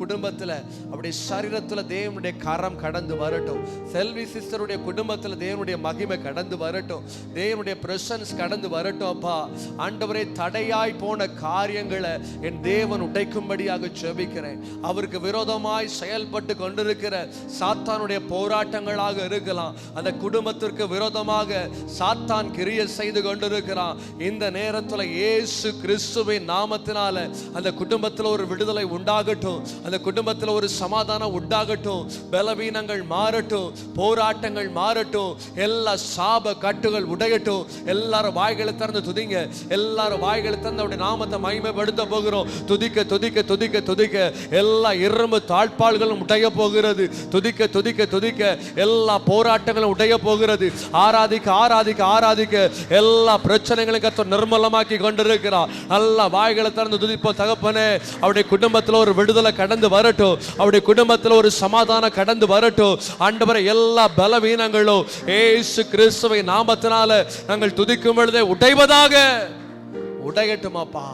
குடும்பத்தில் அப்படி சரீரத்தில் தேவனுடைய கரம் கடந்து வரட்டும். செல்வி சிஸ்டருடைய குடும்பத்தில் தேவனுடைய மகிமை கடந்து வரட்டும், தேவனுடைய பிரசன்ஸ் கடந்து வரட்டும். அப்பா ஆண்டவரே, தடையாய் போன காரியங்களை என் தேவன் உடைக்கும்படியாக ஜெபிக்கிறேன். அவருக்கு விரோதமாய் செயல்பட்டு கொண்டிருக்கிற சாத்தானுடைய போராட்டங்களாக இருக்கலாம், அந்த குடும்பத்திற்கு விரோதமாக சாத்தான் கிரியை செய்து கொண்டிருக்கிறான். இந்த நேரத்தில் இயேசு கிறிஸ்துவின் நாமத்தினால அந்த குடும்பத்தில் ஒரு விடுதலை உண்டாகட்டும், அந்த குடும்பத்தில் ஒரு சமாதானம் உண்டாகட்டும், பலவீனங்கள் மாறட்டும், போராட்டங்கள் மாறட்டும், எல்லா சாப கட்டுகள் உடையட்டும். எல்லாரும் வாய்களை திறந்து துதிங்க. எல்லாரும் வாய்களை திறந்து அவருடைய நாமத்தை மகிமைப்படுத்த போகிறோம். துதிக்க துதிக்க துதிக்க துதிக்க எல்லா இரும்பு தாழ்பால்களும் உடைய போகிறது. துதிக்க துதிக்க துதிக்க எல்லா போராட்டங்களும் உடைய போகிறது. ஆராதிக்க ஆராதிக்க ஆராதிக்க எல்லா பிரச்சனைகளையும் கர்த்தர் நிர்மலமாக்கி கொண்டிருக்கிறார். எல்லா வாய்களை திறந்து துதிப்போம். தகப்பனே, அவருடைய குடும்பத்தில் ஒரு விடுதலை கடந்து வரட்டும், அவருடைய குடும்பத்தில் ஒரு சமாதானம் கடந்து வரட்டும். ஆண்டவரே, எல்லா பலவீனங்களும் இயேசு கிறிஸ்துவின் நாமத்தினால நாங்கள் துதிக்கும் பொழுதே உடைவதாக உடையட்டும். அப்பா,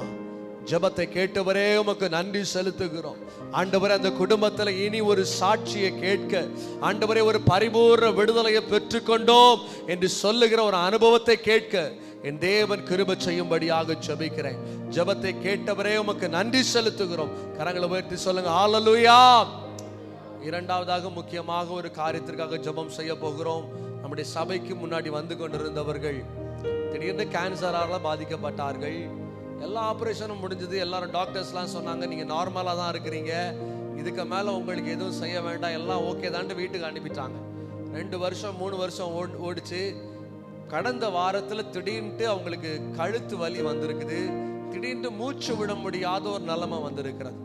ஜெபத்தை கேட்டவரே உமக்கு நன்றி செலுத்துகிறோம். ஆண்டவரே, அந்த குடும்பத்தில் இனி ஒரு சாட்சியை கேட்க, ஆண்டவரே ஒரு பரிபூர்ண விடுதலையை பெற்றுக்கொண்டோம் என்று சொல்லுகிற ஒரு அனுபவத்தை கேட்க என் தேவன் கிருபை செய்யும்படியாக ஜெபிக்கிறேன். ஜெபத்தை கேட்டவரே உமக்கு நன்றி செலுத்துகிறோம். கரங்களை உயர்த்தி சொல்லுங்க, ஹல்லேலூயா. இரண்டாவதாக முக்கியமாக ஒரு காரியத்திற்காக ஜெபம் செய்ய போகிறோம். நம்முடைய சபைக்கு முன்னாடி வந்து கொண்டிருந்தவர்கள் திடீர்னு கேன்சரால பாதிக்கப்பட்டார்கள். எல்லா ஆபரேஷனும் முடிஞ்சது. எல்லாரும் டாக்டர்ஸ்லாம் சொன்னாங்க, நீங்க நார்மலா தான் இருக்கிறீங்க, இதுக்கு மேல உங்களுக்கு எதுவும் செய்ய வேண்டாம், எல்லாம் ஓகே தான்ட்டு வீட்டுக்கு அனுப்பிட்டாங்க. 2 வருஷம் 3 வருஷம் ஓடிச்சு. கடந்த வாரத்தில் திடீர்னு அவங்களுக்கு கழுத்து வலி வந்திருக்குது. திடீர்னு மூச்சு விட முடியாத ஒரு நிலைமை வந்திருக்கிறது.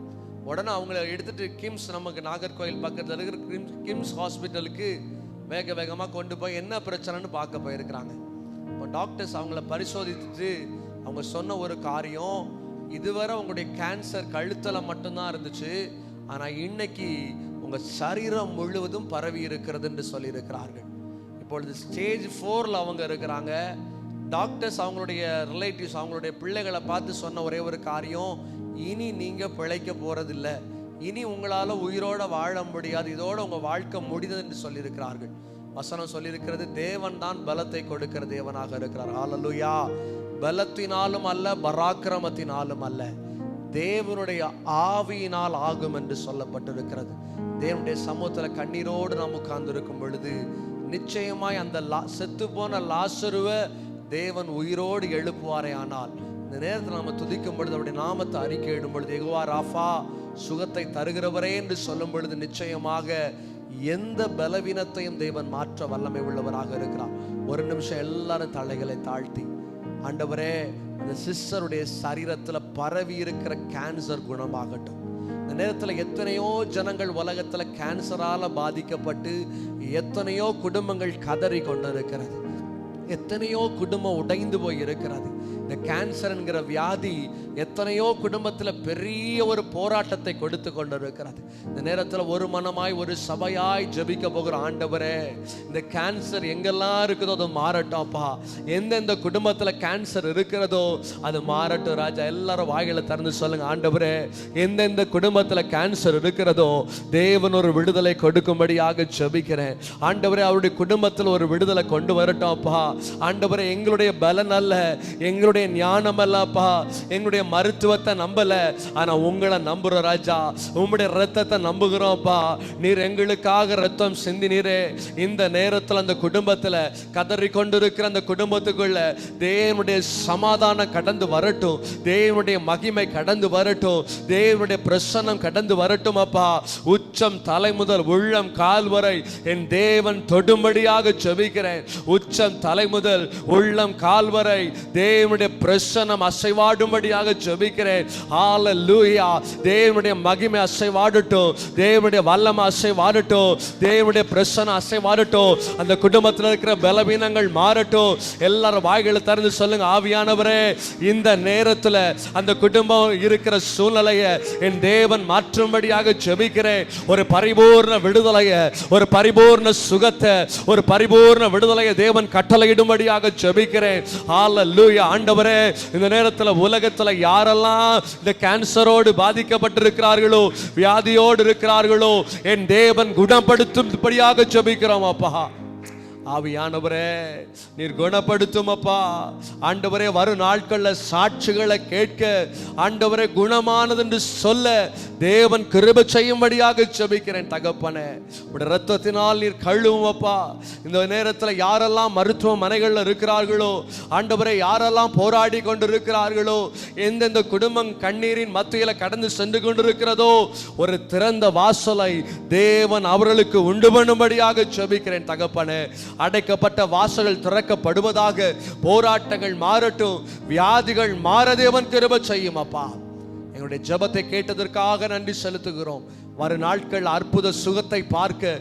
உடனே அவங்கள எடுத்துட்டு கிம்ஸ், நமக்கு நாகர்கோயில் பக்கத்தில் இருக்கிற கிம்ஸ் ஹாஸ்பிட்டலுக்கு வேகமாக கொண்டு போய் என்ன பிரச்சனைன்னு பார்க்க போயிருக்கிறாங்க. இப்போ டாக்டர்ஸ் அவங்கள பரிசோதித்து அவங்க சொன்ன ஒரு காரியம், இதுவரை உங்களுடைய கேன்சர் கழுத்தில் மட்டும்தான் இருந்துச்சு, ஆனால் இன்னைக்கு உங்கள் சரீரம் முழுவதும் பரவி இருக்கிறது என்று சொல்லியிருக்கிறார்கள். இப்பொழுது ஸ்டேஜ் 4ல் அவங்க இருக்கிறாங்க. டாக்டர்ஸ் அவங்களுடைய ரிலேட்டிவ்ஸ் அவங்களுடைய பிள்ளைகளை பார்த்து சொன்ன ஒரே ஒரு காரியம், இனி நீங்கள் பிழைக்க போகிறதில்லை, இனி உங்களால் உயிரோட வாழ முடியாது, இதோட உங்கள் வாழ்க்கை முடிந்தது என்று சொல்லியிருக்கிறார்கள். வசனம் சொல்லியிருக்கிறது, தேவன் தான் பலத்தை கொடுக்கிற தேவனாக இருக்கிறார். ஹல்லேலூயா. பலத்தினாலும் அல்ல, பராக்கிரமத்தினாலும் அல்ல, தேவனுடைய ஆவியினால் ஆகும் என்று சொல்லப்பட்டிருக்கிறது. தேவனுடைய சமூகத்தில் கண்ணீரோடு நாம் உட்கார்ந்து இருக்கும் பொழுது நிச்சயமாய் அந்த செத்து போன லாசருவை தேவன் உயிரோடு எழுப்புவாரே. ஆனால் இந்த நேரத்தில் நாம் துதிக்கும் பொழுது, அவருடைய நாமத்தை அறிக்கையிடும் பொழுது, யெகோவா ராஃபா, சுகத்தை தருகிறவரே என்று சொல்லும் பொழுது நிச்சயமாக எந்த பலவீனத்தையும் தேவன் மாற்ற வல்லமை உள்ளவராக இருக்கிறார். ஒரு நிமிஷம் எல்லாரும் தலைகளை தாழ்த்தி, ஆண்டவரே, அந்த சிஸ்டருடைய சரீரத்தில் பரவி இருக்கிற கேன்சர் குணமாகட்டும். இந்த நேரத்தில் எத்தனையோ ஜனங்கள் உலகத்தில் கேன்சரால் பாதிக்கப்பட்டு எத்தனையோ குடும்பங்கள் கதறி கொண்டிருக்கிறது, எத்தனையோ குடும்பம் உடைந்து போய் இருக்கிறது. இந்த கேன்சர் என்கிற வியாதி எத்தனையோ குடும்பத்தில் பெரிய ஒரு போராட்டத்தை கொடுத்து கொண்டிருக்கிறது. இந்த நேரத்தில் ஒரு மனமாய் ஒரு சபையாய் ஜெபிக்க போகிற, ஆண்டவரே, இந்த கேன்சர் எங்கெல்லாம் இருக்குதோ அது மாறட்டோம்ப்பா. எந்தெந்த குடும்பத்தில் கேன்சர் இருக்கிறதோ அது மாறட்டும் ராஜா. எல்லாரும் வாய்களை திறந்து சொல்லுங்க, ஆண்டவரே, எந்தெந்த குடும்பத்தில் கேன்சர் இருக்கிறதோ தேவன் ஒரு விடுதலை கொடுக்கும்படியாக ஜெபிக்கிறேன். ஆண்டவரே, அவருடைய குடும்பத்தில் ஒரு விடுதலை கொண்டு வரட்டோம்ப்பா. ஆண்டவரே, எங்களுடைய பலன் அல்ல, எங்களுடைய ஞானம் அல்லப்பா, எங்களுடைய மருத்துவத்தை நம்பல, ஆனா உங்களை நம்புறோம் ராஜா. உம்முடைய ரத்தத்தை நம்புகிறோம்ப்பா. நீர் எங்களுக்காக ரத்தம் சிந்தினீரே. இந்த நேரத்தில் அந்த குடும்பத்தில் கதறி கொண்டிருக்கிற அந்த குடும்பத்துக்குள்ள தேவனுடைய சமாதானம் கடந்து வரட்டும், தேவனுடைய மகிமை கடந்து வரட்டும், தேவனுடைய பிரசன்னம் கடந்து வரட்டும் அப்பா. உச்சம் தலை முதல் உள்ளம் கால் வரை என் தேவன் தொடும்படியாக ஜெபிக்கிறேன். உச்சம் தலை முதல் உள்ளம் கால் வரை தேவனுடைய பிரசன்னம் அசைவாடும்படியாக ஜெபிக்கிறேன். ஹல்லேலூயா. தேவனுடைய மகிமை அசைவாடட்டும், தேவனுடைய வல்லமை அசைவாடட்டும், தேவனுடைய பிரசன்னம் அசைவாடட்டும். அந்த குடும்பத்தில் இருக்கிற பலவீனங்கள் மாறட்டும். எல்லாரும் வாய்களை திறந்து சொல்லுங்க, ஆவியானவரே, இந்த நேரத்தில் அந்த குடும்பம் இருக்கிற சூழ்நிலையை என் தேவன் மாற்றும்படியாக ஜெபிக்கிறேன். ஒரு பரிபூர்ண விடுதலையை, ஒரு பரிபூர்ண சுகத்தை, ஒரு பரிபூர்ண விடுதலையை தேவன் கட்டளையிடும்படியாக ஜெபிக்கிறேன். ஹல்லேலூயா. ஆண்டவரே, இந்த நேரத்தில் உலகத்தில் யாரெல்லாம் இந்த கேன்சரோடு பாதிக்கப்பட்டிருக்கிறார்களோ, வியாதியோடு இருக்கிறார்களோ, என் தேவன் குணப்படுத்தும்படியாக ஜெபிக்கிறோம் அப்பா. ஆவியானவரே, நீர் குணப்படுத்தும் அப்பா. ஆண்டவரே, வரும் நாட்களில் சாட்சிகளை கேட்க, ஆண்டவரே, குணமானது என்று சொல்ல தேவன் கிருபை செய்யும்படியாக ஜெபிக்கிறேன் தகப்பனே. உடைய ரத்தத்தினால் நீர் கழுவும் அப்பா. இந்த நேரத்தில் யாரெல்லாம் மருத்துவமனைகளில் இருக்கிறார்களோ, ஆண்டவரே, யாரெல்லாம் போராடி கொண்டிருக்கிறார்களோ, எந்தெந்த குடும்பம் கண்ணீரின் மத்தியில் கடந்து சென்று கொண்டிருக்கிறதோ, ஒரு திறந்த வாசலை தேவன் அவர்களுக்கு உண்டு பண்ணும்படியாக ஜெபிக்கிறேன் தகப்பனே. அடைக்கப்பட்ட வாசல்கள் திறக்கப்படுவதாக, போராட்டங்கள் மாறட்டும், வியாதிகள் மாற தேவன் கிருபை செய்யும் அப்பா. எங்களுடைய ஜெபத்தை கேட்டதற்காக நன்றி செலுத்துகிறோம். வரும் நாட்கள் அற்புத சுகத்தை பார்க்க,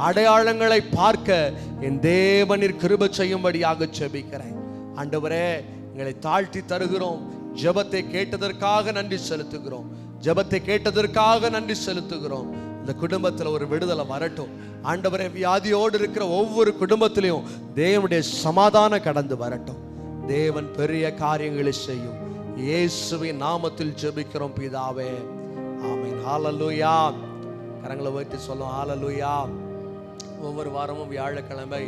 அடையாளங்களை பார்க்க என் தேவனின் கிருபை செய்யும்படியாக ஜெபிக்கிறேன். ஆண்டவரே, எங்களை தாழ்த்தி தருகிறோம். ஜெபத்தை கேட்டதற்காக நன்றி செலுத்துகிறோம். ஜெபத்தை கேட்டதற்காக நன்றி செலுத்துகிறோம். இந்த குடும்பத்தில் ஒரு விடுதலை வரட்டும் ஆண்டவரே. வியாதியோடு இருக்கிற ஒவ்வொரு குடும்பத்திலையும் தேவனுடைய சமாதானம் கடந்து வரட்டும். தேவன் பெரிய காரியங்களை செய்யும். இயேசுவின் நாமத்தில் ஜெபிக்கிறோம் பிதாவே, ஆமென். ஹல்லேலூயா. கரங்களை உயர்த்தி சொல்லும் ஹல்லேலூயா. ஒவ்வொரு வாரமும் வியாழக்கிழமை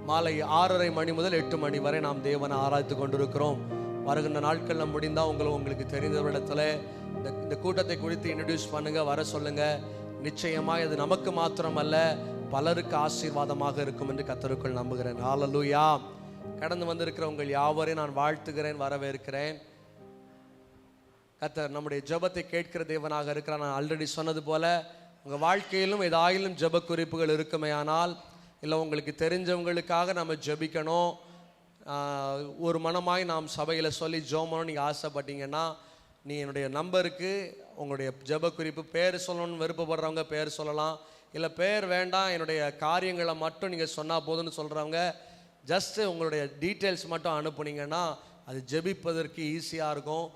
மாலை 6:30 மணி முதல் 8 மணி வரை நாம் தேவனை ஆராய்த்து கொண்டிருக்கிறோம். வருகின்ற நாட்களில் முடிந்தால் உங்களுக்கு தெரிந்தவரிடத்துல இந்த கூட்டத்தை குறித்து இன்ட்ரடியூஸ் பண்ணுங்க, வர சொல்லுங்க. நிச்சயமாக இது நமக்கு மாத்திரமல்ல, பலருக்கு ஆசீர்வாதமாக இருக்கும் என்று கர்த்தருக்குள் நம்புகிறேன். ஹல்லேலூயா. கடந்து வந்திருக்கிற உங்கள் யாவரையும் நான் வாழ்த்துகிறேன், வரவேற்கிறேன். கர்த்தர் நம்முடைய ஜெபத்தை கேட்கிற தேவனாக இருக்கிறார். நான் ஆல்ரெடி சொன்னது போல உங்கள் வாழ்க்கையிலும் ஏதாயிலும் ஜெப குறிப்புகள் இருக்குமே ஆனால், இல்லை உங்களுக்கு தெரிஞ்சவங்களுக்காக நம்ம ஜெபிக்கணும், ஒரு மனமாய் நாம் சபையில் சொல்லி ஜெபம் நீங்கள் ஆசைப்பட்டீங்கன்னா, நீ என்னுடைய நம்பருக்கு உங்களுடைய ஜெப குறிப்பு, பேர் சொல்லணும்னு விருப்பப்படுறவங்க பேர் சொல்லலாம், இல்லை பேர் வேண்டாம், என்னுடைய காரியங்களை மட்டும் நீங்கள் சொன்னால் போதும்னு சொல்கிறவங்க ஜஸ்ட்டு உங்களுடைய டீட்டெயில்ஸ் மட்டும் அனுப்புனீங்கன்னா அது ஜெபிப்பதற்கு ஈஸியாக இருக்கும்.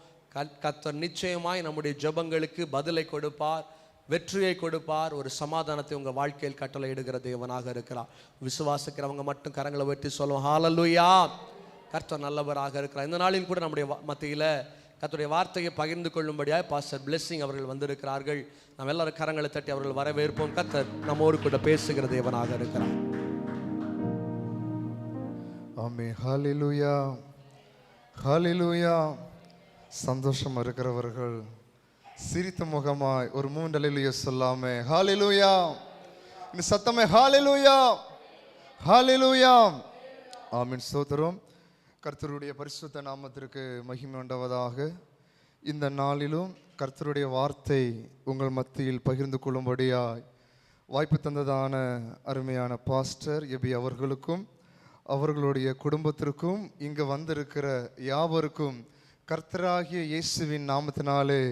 கர்த்தர் நிச்சயமாய் நம்முடைய ஜெபங்களுக்கு பதிலை கொடுப்பார். வெற்றியை கொடுப்பார், ஒரு சமாதானத்தை உங்கள் வாழ்க்கையில் கட்டளை இடுகிற தேவனாக இருக்கிறார். விசுவாசிக்கிறவங்க மட்டும் கரங்களை வெட்டி சொல்லுவோம் ஹல்லேலூயா. கர்த்தர் நல்லவராக இருக்கிறார். இந்த நாளில் கூட நம்முடைய மத்தியில் கர்த்தருடைய வார்த்தையை பகிர்ந்து கொள்ளும்படியாக பாஸ்டர் பிளெஸிங் அவர்கள் வந்திருக்கிறார்கள். நாம் எல்லாரும் கரங்களை தட்டி அவர்கள் வரவேற்போம். கர்த்தர் நம்மோடு கூட பேசுகிற தேவனாக இருக்கிறார். ஆமென். ஹல்லேலூயா, ஹல்லேலூயா. சந்தோஷம் இருக்கிறவர்கள் சிரித்த முகமாய் ஒரு 3 அல்லேலூயா சொல்லாமே ஹல்லேலூயா. இந்த சத்தமே ஹல்லேலூயா, ஹல்லேலூயா. ஆமென். ஸ்தோத்திரம். கர்த்தருடைய பரிசுத்த நாமத்திற்கு மகிமை உண்டாவதாக. இந்த நாளிலும் கர்த்தருடைய வார்த்தை உங்கள் மத்தியில் பகிர்ந்து கொள்ளும்படியாய் வாய்ப்பு தந்ததான அருமையான பாஸ்டர் எபி அவர்களுக்கும் அவர்களுடைய குடும்பத்திற்கும் இங்கு வந்திருக்கிற யாவருக்கும் கர்த்தராகிய இயேசுவின் நாமத்தினாலே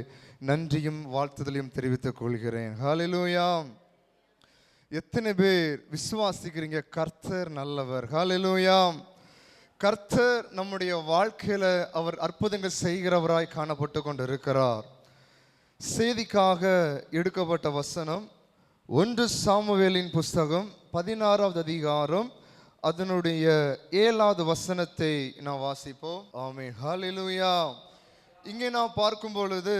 நன்றியும் வாழ்த்துதலையும் தெரிவித்துக் கொள்கிறேன். ஹல்லேலூயா. எத்தனை பேர் விசுவாசிக்கிறீங்க கர்த்தர் நல்லவர்? ஹல்லேலூயா. கர்த்தர் நம்முடைய வாழ்க்கையில அவர் அற்புதங்கள் செய்கிறவராய் காணப்பட்டு கொண்டு இருக்கிறார். செய்திக்காக எடுக்கப்பட்ட வசனம் 1 சாமுவேலின் புஸ்தகம் 16வது அதிகாரம் அதனுடைய 7வது வசனத்தை நாம் வாசிப்போம். ஆமென். ஹல்லேலூயா. இங்கே நாம் பார்க்கும் பொழுது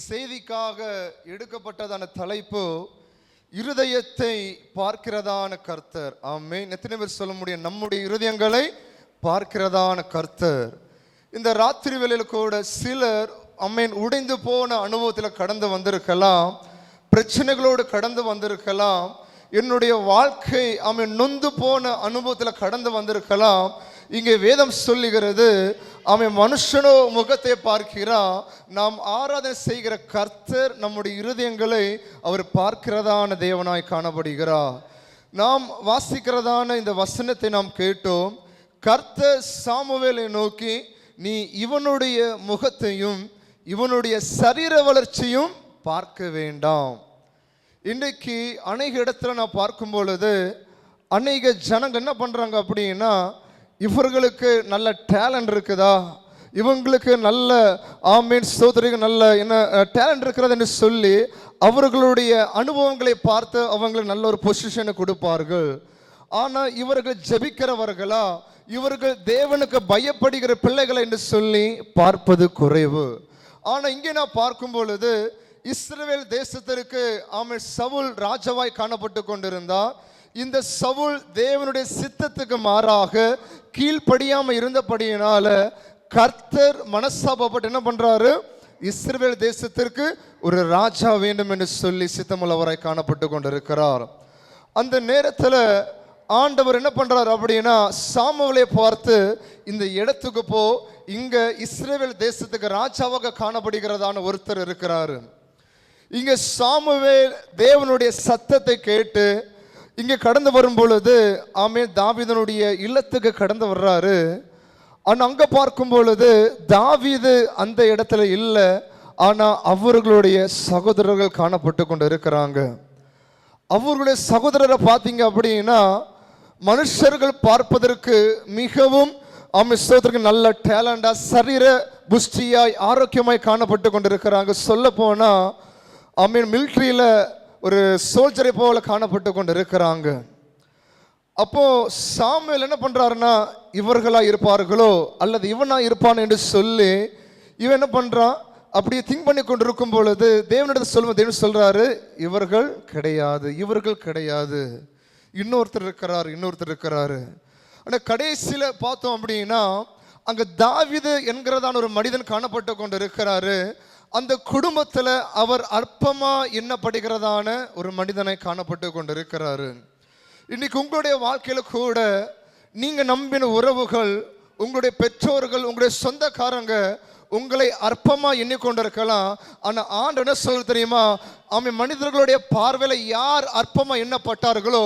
செய்திக்காக எடுக்கப்பட்டதான தலைப்பு இருதயத்தை பார்க்கிறதான கர்த்தர். ஆமென். எத்தனை பேர் சொல்ல முடியும் நம்முடைய இருதயங்களை பார்க்கிறதான கர்த்தர்? இந்த ராத்திரி வேளையில கூட சிலர் ஆமென் உடைந்து போன அனுபவத்தில் கடந்து வந்திருக்கலாம், பிரச்சனைகளோடு கடந்து வந்திருக்கலாம், என்னுடைய வாழ்க்கை ஆமென் நொந்து போன அனுபவத்தில் கடந்து வந்திருக்கலாம். இங்கே வேதம் சொல்லுகிறது ஆமென் மனுஷனோ முகத்தை பார்க்கிறான், நாம் ஆராதனை செய்கிற கர்த்தர் நம்முடைய இருதயங்களை அவர் பார்க்கிறதான தேவனாய் காணப்படுகிறார். நாம் வாசிக்கிறதான இந்த வசனத்தை நாம் கேட்டோம். கர்த்தர் சாமுவேலை நோக்கி நீ இவனுடைய முகத்தையும் இவனுடைய சரீர வளர்ச்சியும் பார்க்க வேண்டாம். இன்றைக்கு அநேக இடத்துல நான் பார்க்கும் பொழுது அநேக ஜனங்கள் என்ன பண்றாங்க அப்படின்னா, இவர்களுக்கு நல்ல டேலண்ட் இருக்குதா, இவங்களுக்கு நல்ல ஆமீன் ஸ்தோத்திரம் நல்ல என்ன டேலண்ட் இருக்கிறது என்று சொல்லி அவர்களுடைய அனுபவங்களை பார்த்து அவங்களுக்கு நல்ல ஒரு பொசிஷனை கொடுப்பார்கள். ஆனால் இவர்கள் ஜெபிக்கிறவர்களா, இவர்கள் தேவனுக்கு பயப்படுகிற பிள்ளைகளை என்று சொல்லி பார்ப்பது குறைவு. ஆனால் இங்கே நான் பார்க்கும் பொழுது இஸ்ரவேல் தேசத்திற்கு ஆமென் சவுல் ராஜாவாய் காணப்பட்டு கொண்டிருந்தார். இந்த சவுல் தேவனுடைய சித்தத்துக்கு மாறாக கீழ்ப்படியாம இருந்தபடியினால கர்த்தர் மனஸ்தாபப்பட்டு என்ன பண்றாரு, இஸ்ரவேல் தேசத்திற்கு ஒரு ராஜா வேண்டும் என்று சொல்லி சித்தமுள்ளவராய் காணப்பட்டு கொண்டிருக்கிறார். அந்த நேரத்தில் ஆண்டவர் என்ன பண்றாரு அப்படின்னா, சாமுவேலை பார்த்து இந்த இடத்துக்கு போ, இங்க இஸ்ரவேல் தேசத்துக்கு ராஜாவாக காணப்படுகிறதான ஒருத்தர் இருக்கிறாரு. இங்க சாமுவேல் தேவனுடைய சத்தத்தை கேட்டு இங்க கடந்து வரும் பொழுது ஆமென் தாவீதனுடைய இல்லத்துக்கு கடந்து வர்றாரு. அங்க பார்க்கும் பொழுது தாவீது அந்த இடத்துல இல்லை, ஆனா அவர்களுடைய சகோதரர்கள் காணப்பட்டு கொண்டு இருக்கிறாங்க. அவர்களுடைய சகோதரரை பார்த்தீங்க அப்படின்னா மனுஷர்கள் பார்ப்பதற்கு மிகவும் ஆமென் நல்ல டேலண்டா சரீர புஷ்டியாய் ஆரோக்கியமாய் காணப்பட்டு கொண்டிருக்கிறாங்க. சொல்ல போனா ஆமென் மிலிட்ரியில ஒரு சோல்ஜரை போல காணப்பட்டு கொண்டு இருக்கிறாங்க. அப்போ சாமுவேல் என்ன பண்றாருன்னா, இவர்களா இருப்பார்களோ அல்லது இவனா இருப்பான் என்று சொல்லி இவன் என்ன பண்றான், அப்படியே திங்க் பண்ணி கொண்டு இருக்கும் பொழுது தேவனிடத்தில் சொல்லும்போது தேவன் சொல்றாரு, இவர்கள் கிடையாது, இவர்கள் கிடையாது, இன்னொருத்தர் இருக்கிறாரு. ஆனால் கடைசியில் பார்த்தோம் அப்படின்னா அங்கே தாவீது என்கிறதான ஒரு மனிதன் காணப்பட்டு கொண்டு இருக்கிறாரு. அந்த குடும்பத்தில் அவர் அற்பமா எண்ணப்படுகிறதான ஒரு மனிதனை காணப்பட்டு கொண்டு இருக்கிறாரு. இன்னைக்கு உங்களுடைய வாழ்க்கையில கூட நீங்க நம்பின உறவுகள், உங்களுடைய பெற்றோர்கள், உங்களுடைய சொந்தக்காரங்க உங்களை அற்பமா எண்ணிக்கொண்டிருக்கலாம். ஆனா ஆண்டவர் என்ன சொல்ல தெரியுமா, ஆமென் மனிதர்களுடைய பார்வையில யார் அற்பமா எண்ணப்பட்டார்களோ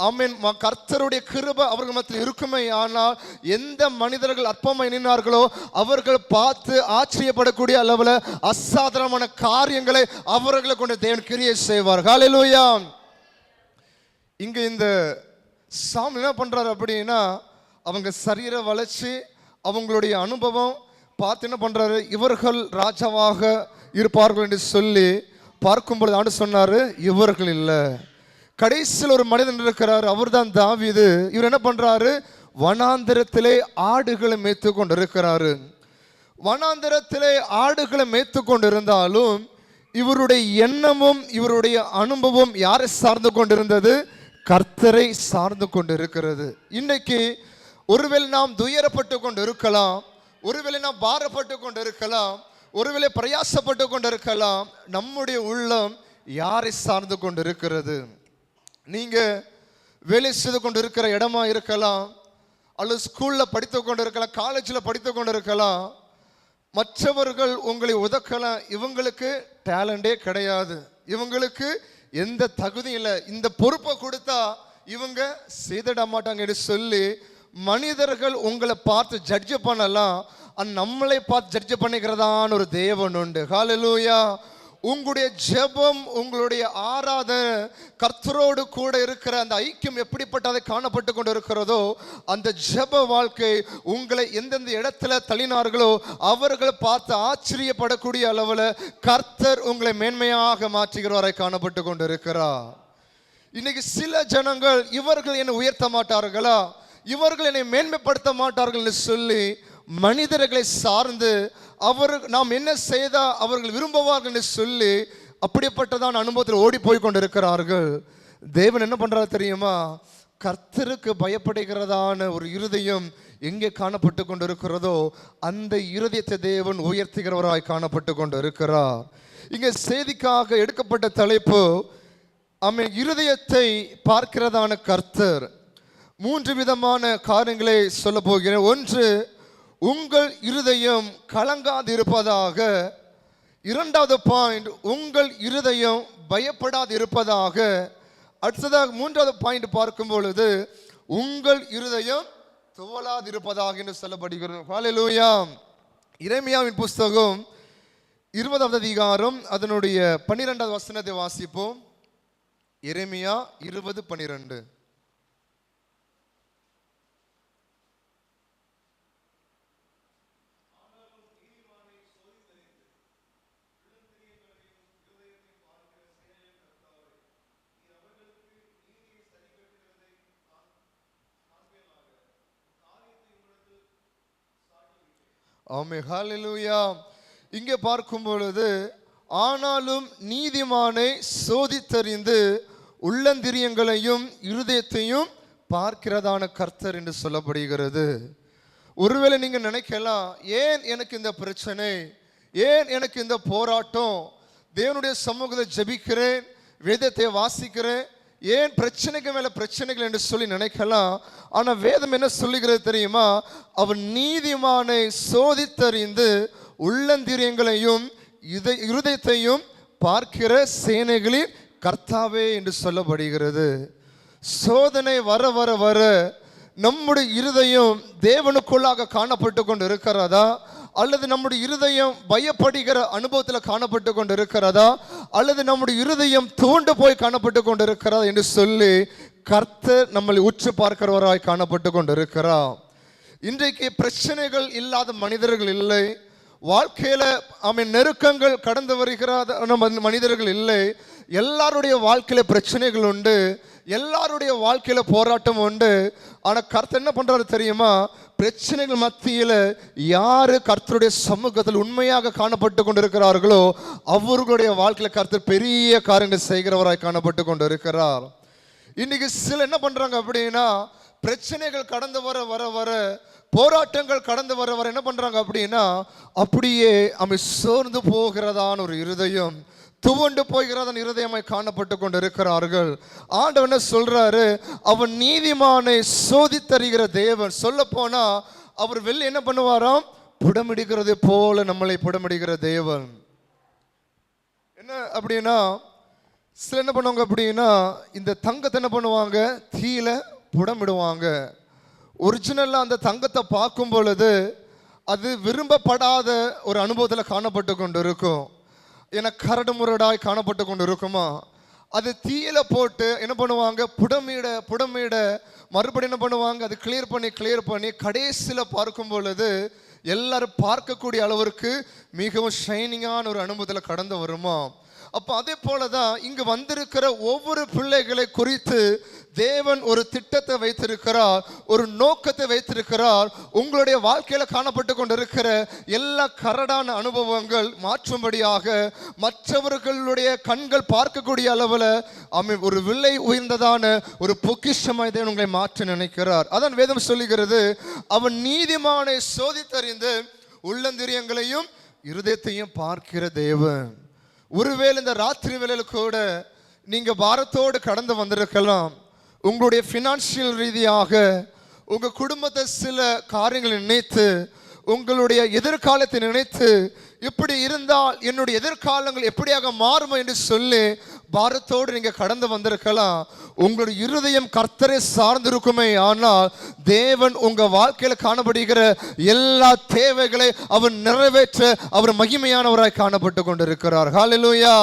ஆமென் கர்த்தருடைய கிருபை அவர்கள் மத்தியில் இருக்குமே. ஆனால் எந்த மனிதர்கள் அற்பமா எண்ணினார்களோ அவர்கள் பார்த்து ஆச்சரியப்படக்கூடிய அளவில் அசாதாரணமான காரியங்களை அவர்களை கொண்டு தேவன் கிரியை செய்வார். ஹல்லேலூயா. இங்க இந்த சாமி என்ன பண்றாரு அப்படின்னா, அவங்க சரீர வளர்ச்சி அவங்களுடைய அனுபவம் பார்த்து என்ன பண்றாரு, இவர்கள் ராஜாவாக இருப்பார்கள் என்று சொல்லி பார்க்கும்பொழுது ஆண்டு சொன்னாரு, இவர்கள் இல்லை. கடைசியில் ஒரு மனிதன் இருக்கிறார், அவர் தான் தாவீது. இவர் என்ன பண்றாரு? வனாந்திரத்திலே ஆடுகளை மேய்த்து கொண்டு இருக்கிறாரு. வனாந்திரத்திலே ஆடுகளை மேய்த்து கொண்டு இருந்தாலும் இவருடைய எண்ணமும் இவருடைய அனுபவம் யாரை சார்ந்து கொண்டிருந்தது? கர்த்தரை சார்ந்து கொண்டு இருக்கிறது. இன்னைக்கு ஒருவேளை நாம் துயரப்பட்டு கொண்டு இருக்கலாம், ஒருவேளை நாம் பாரப்பட்டு கொண்டு இருக்கலாம், ஒருவேளை பிரயாசப்பட்டு கொண்டு இருக்கலாம். நம்முடைய உள்ளம் யாரை சார்ந்து கொண்டு இருக்கிறது? நீங்க வேலை செய்து கொண்டு இருக்கிற இடமா இருக்கலாம், அல்லது ஸ்கூல்ல படித்து கொண்டு இருக்கலாம், காலேஜில் படித்து கொண்டு இருக்கலாம். மற்றவர்கள் உங்களை உதக்கலாம், இவங்களுக்கு டேலண்டே கிடையாது, இவங்களுக்கு எந்த தகுதியும் இல்லை, இந்த பொறுப்பை கொடுத்தா இவங்க செய்திட மாட்டாங்க என்று சொல்லி மனிதர்கள் உங்களை பார்த்து ஜட்ஜ் பண்ணலாம். நம்மளை பார்த்து ஜட்ஜ் பண்ணிக்கிறதான ஒரு தேவன் உண்டு. ஹல்லேலூயா. உங்களுடைய ஜெபம், உங்களுடைய ஆராதனை கர்த்தரோடு கூட இருக்கிற அந்த ஐக்கியம் எப்படிப்பட்டதை காணப்பட்டு கொண்டு இருக்கிறதோ, அந்த ஜெப வாழ்க்கை உங்களை எந்தெந்த இடத்துல தள்ளினார்களோ அவர்களை பார்த்து ஆச்சரியப்படக்கூடிய அளவில் கர்த்தர் உங்களை மேன்மையாக மாற்றுகிறவரை காணப்பட்டு கொண்டு இருக்கிறார். இன்னைக்கு சில ஜனங்கள் இவர்கள் என்னை உயர்த்த மாட்டார்களா, இவர்கள் என்னை மேன்மைப்படுத்த மாட்டார்கள் சொல்லி மனிதர்களை சார்ந்து நாம் என்ன செய்தா அவர்கள் விரும்புவார்கள் என்று சொல்லி அப்படிப்பட்டதான் அனுபவத்தில் ஓடி போய் கொண்டிருக்கிறார்கள். தேவன் என்ன பண்றாரு தெரியுமா? கர்த்தருக்கு பயப்படுகிறதான ஒரு இருதயம் எங்கே காணப்பட்டு கொண்டிருக்கிறதோ அந்த இருதயத்தை தேவன் உயர்த்துகிறவராய் காணப்பட்டு கொண்டு இருக்கிறார். இங்கே செய்திக்காக எடுக்கப்பட்ட தலைப்பு இருதயத்தை பார்க்கிறதான கர்த்தர். 3 விதமான காரியங்களை சொல்ல போகிறேன். ஒன்று, உங்கள் இருதயம் கலங்காது இருப்பதாக. இரண்டாவது பாயிண்ட், உங்கள் இருதயம் பயப்படாது இருப்பதாக. அடுத்ததாக 3வது பாயிண்ட் பார்க்கும் பொழுது உங்கள் இருதயம் துவளாது இருப்பதாக என்று சொல்லப்படுகிறது. ஹல்லேலூயா. எரேமியாவின் புஸ்தகம் 20வது அதிகாரம் அதனுடைய 12வது வசனத்தை வாசிப்போம். எரேமியா 20:12. ஆமென். ஹல்லேலூயா. இங்கே பார்க்கும் பொழுது, ஆனாலும் நீதிமானை சோதித்தறிந்து உள்ளந்திரியங்களையும் இருதயத்தையும் பார்க்கிறதான கர்த்தர் என்று சொல்லப்படுகிறது. ஒருவேளை நீங்க நினைக்கலாம், ஏன் எனக்கு இந்த பிரச்சனை, ஏன் எனக்கு இந்த போராட்டம், தேவனுடைய சமூகத்தை ஜெபிக்கிறேன், வேதத்தை வாசிக்கிறேன், ஏன் பிரச்சனைக்கு மேல பிரச்சனைகள் என்று சொல்லி நினைக்கலாம். ஆனா வேதம் என்ன சொல்லுகிறது தெரியுமா? அவன் நீதிமானை சோதித்தறிந்து உள்ளந்திரியங்களையும் இருதயத்தையும் பார்க்கிற சேனைகளின் கர்த்தாவே என்று சொல்லப்படுகிறது. சோதனை வர வர வர நம்முடைய இருதயம் தேவனுக்குள்ளாக காணப்பட்டு கொண்டு இருக்கிறதா, அல்லது நம்முடைய இருதயம் பயப்படுகிற அனுபவத்தில் காணப்பட்டு கொண்டு இருக்கிறதா, அல்லது நம்முடைய இருதயம் தூண்டு போய் காணப்பட்டு கொண்டு இருக்கிறதா என்று சொல்லி கர்த்தர் நம்மளை உற்று பார்க்கிறவராய் காணப்பட்டு கொண்டு இருக்கிறார். இன்றைக்கு பிரச்சனைகள் இல்லாத மனிதர்கள் இல்லை, வாழ்க்கையில நெருக்கங்கள் கடந்து வருகிற மனிதர்கள் இல்லை. எல்லாருடைய வாழ்க்கையில பிரச்சனைகள் உண்டு, எல்லாருடைய வாழ்க்கையில போராட்டம் உண்டு. ஆனா கர்த்தர் என்ன பண்றாரு தெரியுமா? பிரச்சனைகள் மத்தியில யாரு கர்த்தருடைய சமூகத்தில் உண்மையாக காணப்பட்டு கொண்டிருக்கிறார்களோ அவர்களுடைய வாழ்க்கையில கர்த்தர் பெரிய காரியங்கள் செய்கிறவராய் காணப்பட்டு கொண்டு இருக்கிறார். இன்னைக்கு சில என்ன பண்றாங்க அப்படின்னா, பிரச்சனைகள் கடந்து வர வர வர, போராட்டங்கள் கடந்து வர வர என்ன பண்றாங்க அப்படின்னா, அப்படியே சோர்ந்து போகிறதான ஒரு இருதயம், துவண்டு போகிறதன் இருதயமாய் காணப்பட்டு கொண்டு இருக்கிறார்கள். ஆண்டவன் என்ன சொல்றாரு? அவன் நீதிமானை சோதித்தறிகிற தேவன். சொல்ல போனா அவர் வெளில என்ன பண்ணுவாராம்? புடமிடுகிறது போல நம்மளை புடமிடுகிற தேவன். என்ன அப்படின்னா, சில என்ன பண்ணுவாங்க அப்படின்னா, இந்த தங்கத்தை என்ன பண்ணுவாங்க? தீயில புடமிடுவாங்க. ஒரிஜினலா அந்த தங்கத்தை பார்க்கும் பொழுது அது விரும்பப்படாத ஒரு அனுபவத்தில் காணப்பட்டு கொண்டு இருக்கும். என கரடு முரடாய் காணப்பட்டு கொண்டு இருக்குமா? அது தீயில போட்டு என்ன பண்ணுவாங்க? புடமிட மறுபடியும் என்ன பண்ணுவாங்க? அது கிளியர் பண்ணி கடைசியில் பார்க்கும் பொழுது எல்லாரும் பார்க்கக்கூடிய அளவிற்கு மிகவும் ஷைனிங்கான ஒரு அனுபவத்தில் கடந்து வருமா? அப்போ அதே போலதான் இங்கு வந்திருக்கிற ஒவ்வொரு பிள்ளைகளை குறித்து தேவன் ஒரு திட்டத்தை வைத்திருக்கிறார், ஒரு நோக்கத்தை வைத்திருக்கிறார். உங்களுடைய வாழ்க்கையில காணப்பட்டு கொண்டிருக்கிற எல்லா கரடான அனுபவங்கள் மாற்றும்படியாக, மற்றவர்களுடைய கண்கள் பார்க்கக்கூடிய அளவில் ஒரு விலை உயர்ந்ததான ஒரு பொக்கிஷமாய் தேவன் உங்களை மாற்ற நினைக்கிறார். அதான் வேதம் சொல்லுகிறது, அவன் நீதிமானை சோதித்தறிந்து உள்ளந்திரியங்களையும் இருதயத்தையும் பார்க்கிற தேவன். ஒருவேளை இந்த ராத்திரி வேளையில கூட நீங்க பாரத்தோடு கடந்து வந்திருக்கலாம். உங்களுடைய ஃபினான்ஷியல் ரீதியாக உங்க குடும்பத்தை சில காரியங்களை நினைத்து, உங்களுடைய எதிர்காலத்தை நினைத்து, இப்படி இருந்தால் என்னுடைய எதிர்காலங்கள் எப்படியாக மாறும் என்று சொல்லி பாரத்தோடு நீங்க கடந்து வந்திருக்கலாம். உங்களுடைய இருதயம் கர்த்தரை சார்ந்திருக்குமே, ஆனால் தேவன் உங்க வாழ்க்கையில காணப்படுகிற எல்லா தேவைகளை அவர் நிறைவேற்ற அவர் மகிமையானவராய் காணப்பட்டு கொண்டிருக்கிறார். ஹல்லேலூயா.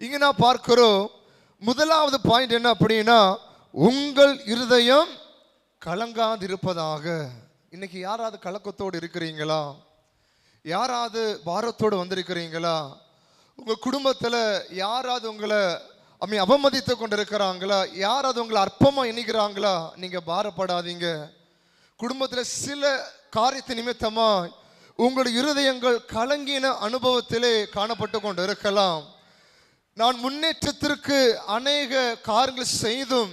இங்க நான் பார்க்கிறோம், முதலாவது பாயிண்ட் என்ன அப்படின்னா, உங்கள் இருதயம் கலங்காதிருப்பதாக. இன்னைக்கு யாராவது கலக்கத்தோடு இருக்கிறீங்களா? யாராவது பாரத்தோடு வந்திருக்கிறீங்களா? உங்க குடும்பத்துல யாராவது உங்களை அவமதித்து கொண்டிருக்கிறாங்களா? யாராவது உங்களை அற்பமா எண்ணிக்கிறாங்களா? நீங்க பாரப்படாதீங்க. குடும்பத்துல சில காரியத்தை நிமித்தமா உங்களுடைய இருதயங்கள் கலங்கின அனுபவத்திலே காணப்பட்டு கொண்டு இருக்கலாம். நான் முன்னேற்றத்திற்கு அநேக காரியங்கள் செய்தும்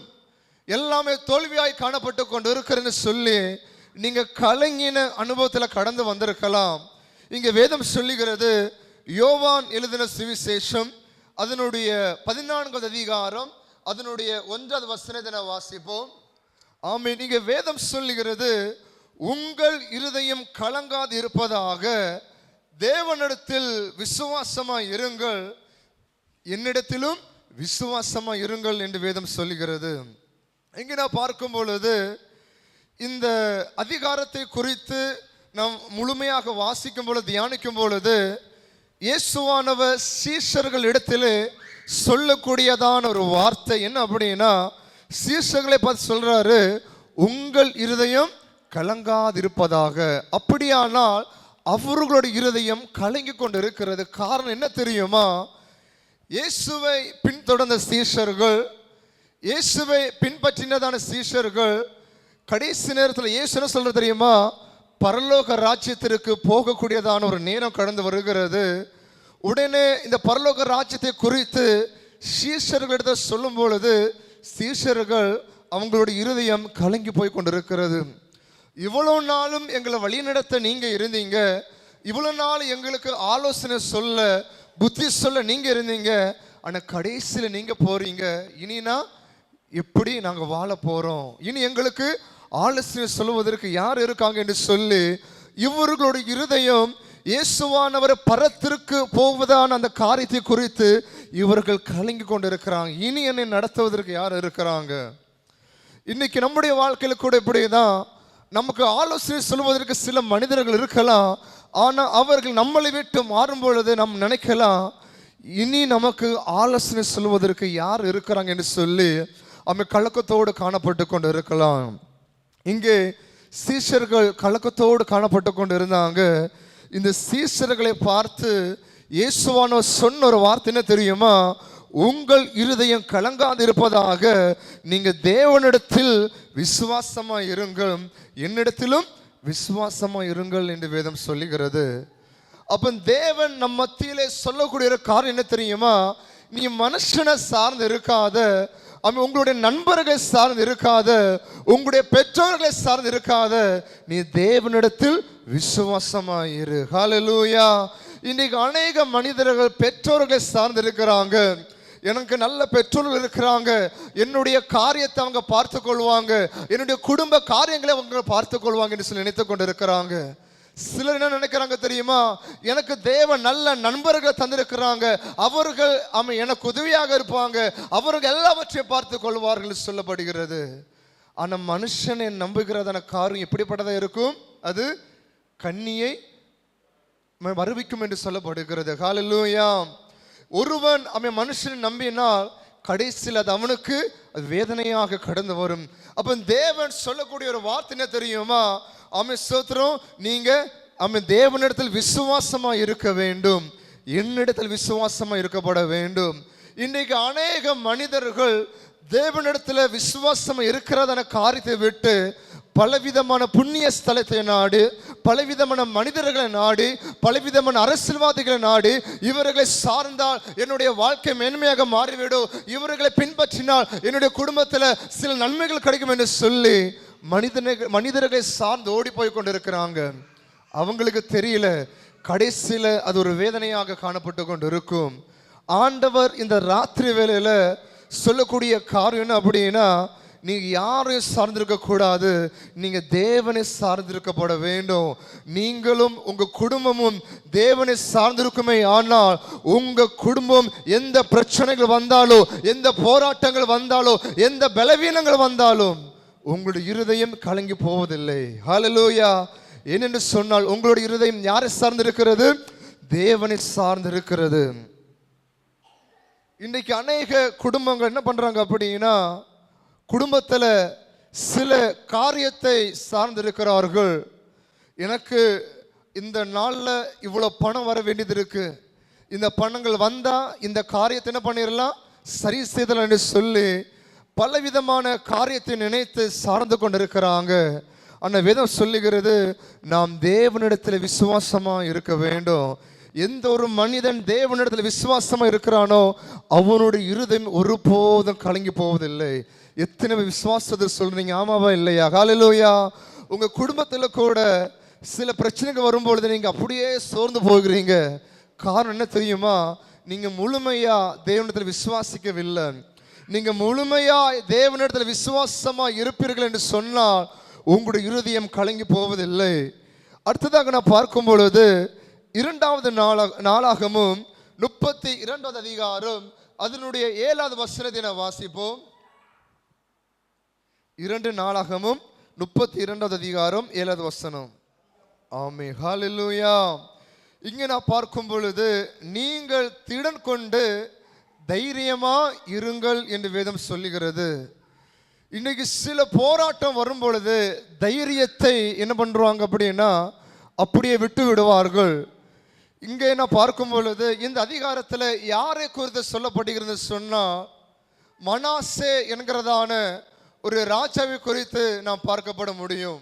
எல்லாமே தோல்வியாய் காணப்பட்டு கொண்டு இருக்கிறேன்னு சொல்லி நீங்க கலங்கின அனுபவத்தில் கடந்து வந்திருக்கலாம். இங்க வேதம் சொல்லுகிறது, யோவான் எழுதின சுவிசேஷம் அதனுடைய 14வது அதிகாரம் அதனுடைய 1வது வசனத்தை வாசிப்போம். ஆமென். இங்க வேதம் சொல்லுகிறது, உங்கள் இருதயம் கலங்காது இருப்பதாக தேவனிடத்தில் விசுவாசமாய் இருங்கள், என்னிடத்திலும் விசுவாசமா இருங்கள் என்று வேதம் சொல்லுகிறது. இங்கே நான் பார்க்கும் பொழுது இந்த அதிகாரத்தை குறித்து நாம் முழுமையாக வாசிக்கும் பொழுது, தியானிக்கும் பொழுது, இயேசுவானவர் சீஷர்கள் இடத்திலே சொல்லக்கூடியதான ஒரு வார்த்தை என்ன அப்படின்னா, சீஷர்களை பார்த்து சொல்றாரு, உங்கள் இருதயம் கலங்காதிருப்பதாக. அப்படியானால் அவர்களுடைய இருதயம் கலங்கி கொண்டு இருக்கிறது. காரணம் என்ன தெரியுமா? இயேசுவை பின்தொடர்ந்த சீஷர்கள், இயேசுவை பின்பற்றினதான சீஷர்கள் கடைசி நேரத்தில் இயேசு என்ன சொல்ற தெரியுமா? பரலோக ராஜ்யத்திற்கு போகக்கூடியதான ஒரு நேரம் கடந்து வருகிறது. உடனே இந்த பரலோக ராஜ்யத்தை குறித்து சீஷர்களிடத்தில் சொல்லும் பொழுது சீஷர்கள் அவங்களுடைய இருதயம் கலங்கி போய் கொண்டிருக்கிறது. இவ்வளவு நாளும் எங்களை வழிநடத்த நீங்க இருந்தீங்க, இவ்வளவு நாள் எங்களுக்கு ஆலோசனை சொல்ல புத்தி சொல்ல நீங்க இருந்தீங்க, ஆனா கடைசியில நீங்க போறீங்க. இனினா எப்படி நாங்க வாழ போறோம்? இனி எங்களுக்கு ஆலோசனை சொல்லுவதற்கு யார் இருக்காங்க என்று சொல்லி இவர்களுடைய இருதயம் இயேசுவானவர் பரத்திற்கு போவதான அந்த காரியத்தை குறித்து இவர்கள் கலங்கி கொண்டு இருக்கிறாங்க. இனி என்னை நடத்துவதற்கு யார் இருக்கிறாங்க? இன்னைக்கு நம்முடைய வாழ்க்கையில கூட இப்படிதான், நமக்கு ஆலோசனை சொல்வதற்கு சில மனிதர்கள் இருக்கலாம், ஆனா அவர்கள் நம்மளை விட்டு மாறும் பொழுது நாம் நினைக்கலாம், இனி நமக்கு ஆலோசனை சொல்வதற்கு யார் இருக்கிறாங்க என்று சொல்லி அவங்க கலக்கத்தோடு காணப்பட்டு கொண்டு இருக்கலாம். இங்கே சீஷர்கள் கலக்கத்தோடு காணப்பட்டு கொண்டு இருந்தாங்க. இந்த சீஷர்களை பார்த்து இயேசுவானவர் சொன்ன ஒரு வார்த்தை என்ன தெரியுமா? உங்கள் இருதயம் கலங்காது இருப்பதாக நீங்க தேவனிடத்தில் விசுவாசமா இருங்கள், என்னிடத்திலும் விசுவாசமா இருங்கள் என்று வேதம் சொல்லுகிறது. அப்ப தேவன் நம் மத்தியிலே சொல்லக்கூடிய காரியம் என்ன தெரியுமா? நீ மனுஷனை சார்ந்து இருக்காத, உங்களுடைய நண்பர்களை சார்ந்து இருக்காத, உங்களுடைய பெற்றோர்களை சார்ந்து இருக்காத, நீ தேவனிடத்தில் விசுவாசமாயிரு. ஹல்லேலூயா. இன்னைக்கு அநேக மனிதர்கள் பெற்றோர்களை சார்ந்து இருக்கிறாங்க. எனக்கு நல்ல பெற்றோர்கள் இருக்கிறாங்க, என்னுடைய காரியத்தை அவங்க பார்த்து கொள்வாங்க, என்னுடைய குடும்ப காரியங்களை அவங்க பார்த்து கொள்வாங்க என்று சொல்லி நினைத்து கொண்டு இருக்கிறாங்க. சிலர் என்ன நினைக்கிறாங்க தெரியுமா? எனக்கு தேவன் நல்ல நண்பர்கள் தந்திருக்கிறாங்க, அவர்கள் எனக்கு உதவியாக இருப்பாங்க, அவர்கள் எல்லாவற்றையும் பார்த்து கொள்வார்கள் சொல்லப்படுகிறது. ஆனா மனுஷனை நம்புகிறதான காரியம் எப்படிப்பட்டதா இருக்கும்? அது கண்ணியை வருவிக்கும் என்று சொல்லப்படுகிறது. ஹல்லேலூயா. ஒருவன் மனுஷனை நம்பினால் கடைசியில் அது அவனுக்கு அது வேதனையாக கடந்து வரும். அப்ப தேவன் சொல்லக்கூடிய ஒரு வார்த்தை என்ன தெரியுமா? ஸ்தோத்திரம், நீங்க தேவனிடத்தில் விசுவாசமா இருக்க வேண்டும், என்னிடத்தில் விசுவாசமா இருக்கப்பட வேண்டும். இன்றைக்கு அநேக மனிதர்கள் தேவனிடத்தில் விசுவாசம் இருக்கிறதான காரியத்தை விட்டு பலவிதமான புண்ணிய ஸ்தலத்தை நாடு, பலவிதமான மனிதர்களை நாடி, பலவிதமான அரசியல்வாதிகளை நாடி, இவர்களை சார்ந்தால் என்னுடைய வாழ்க்கை மேன்மையாக மாறிவிடும், இவர்களை பின்பற்றினால் என்னுடைய குடும்பத்தில் சில நன்மைகள் கிடைக்கும் என்று சொல்லி மனிதர்களை சார்ந்து ஓடி போய் கொண்டிருக்கிறாங்க. அவங்களுக்கு தெரியல, கடைசியில் அது ஒரு வேதனையாக காணப்பட்டு கொண்டு இருக்கும். ஆண்டவர் இந்த ராத்திரி வேளையில சொல்லக்கூடிய காரியம் என்ன அப்படின்னா, நீங்க யாரையும் சார்ந்திருக்க கூடாது, நீங்க தேவனை சார்ந்திருக்கப்பட வேண்டும். நீங்களும் உங்க குடும்பமும் தேவனை சார்ந்திருக்குமே ஆனால் உங்க குடும்பம் எந்த பிரச்சனைகள் வந்தாலும், எந்த போராட்டங்கள் வந்தாலும், எந்த பலவீனங்கள் வந்தாலும் உங்களுடைய இருதயம் கலங்கி போவதில்லை. ஹல்லேலூயா. ஏனென்று சொன்னால் உங்களுடைய இருதயம் யாரை சார்ந்திருக்கிறது? தேவனை சார்ந்திருக்கிறது. இன்றைக்கு அநேக குடும்பங்கள் என்ன பண்றாங்க அப்படின்னா, குடும்பத்தில் சில காரியத்தை சார்ந்திருக்கிறார்கள். எனக்கு இந்த நாளில் இவ்வளோ பணம் வர வேண்டியது இருக்கு, இந்த பணங்கள் வந்தால் இந்த காரியத்தை என்ன பண்ணிடலாம், சரி செய்தலாம் என்று சொல்லி பலவிதமான காரியத்தை நினைத்து சார்ந்து கொண்டிருக்கிறாங்க. அந்த வேதம் சொல்லுகிறது, நாம் தேவனிடத்தில் விசுவாசமாக இருக்க வேண்டும். எந்த ஒரு மனிதன் தேவனிடத்தில் விசுவாசமாக இருக்கிறானோ அவனுடைய இருதயம் ஒருபோதும் கலங்கி போவதில்லை. எத்தனை விசுவாசத்தை சொல்றீங்க? ஆமாவா இல்லையா? ஹல்லேலூயா. உங்க குடும்பத்தில் கூட சில பிரச்சனைகள் வரும்பொழுது நீங்க அப்படியே சோர்ந்து போகிறீங்க. காரணம் என்ன தெரியுமா? நீங்க முழுமையா தேவனிடத்தில் விசுவாசிக்கவில்லை. நீங்க முழுமையா தேவனிடத்தில் விசுவாசமா இருப்பீர்கள் என்று சொன்னால் உங்களுடைய இருதயம் கலங்கி போவதில்லை. அடுத்ததாக நான் பார்க்கும் பொழுது 2வது நாளாகமும் 32வது அதிகாரம் அதனுடைய 7வது வசனத்தை நான் வாசிப்போம். 2 நாளாகமும் 32வது அதிகாரம் 7வது வசனம். ஆமென். ஹல்லேலூயா. இங்கே நான் பார்க்கும் பொழுது, நீங்கள் திடன் கொண்டு தைரியமா இருங்கள் என்று வேதம் சொல்லுகிறது. இன்னைக்கு சில போராட்டம் வரும் பொழுது தைரியத்தை என்ன பண்றாங்க அப்படின்னா அப்படியே விட்டு விடுவார்கள். இங்கே நான் பார்க்கும் பொழுது இந்த அதிகாரத்தில் யாரை குறித்து சொல்லப்படுகிறது சொன்னால், மனாசே என்கிறதான ஒரு ராஜாவை குறித்து நாம் பார்க்கப்பட முடியும்.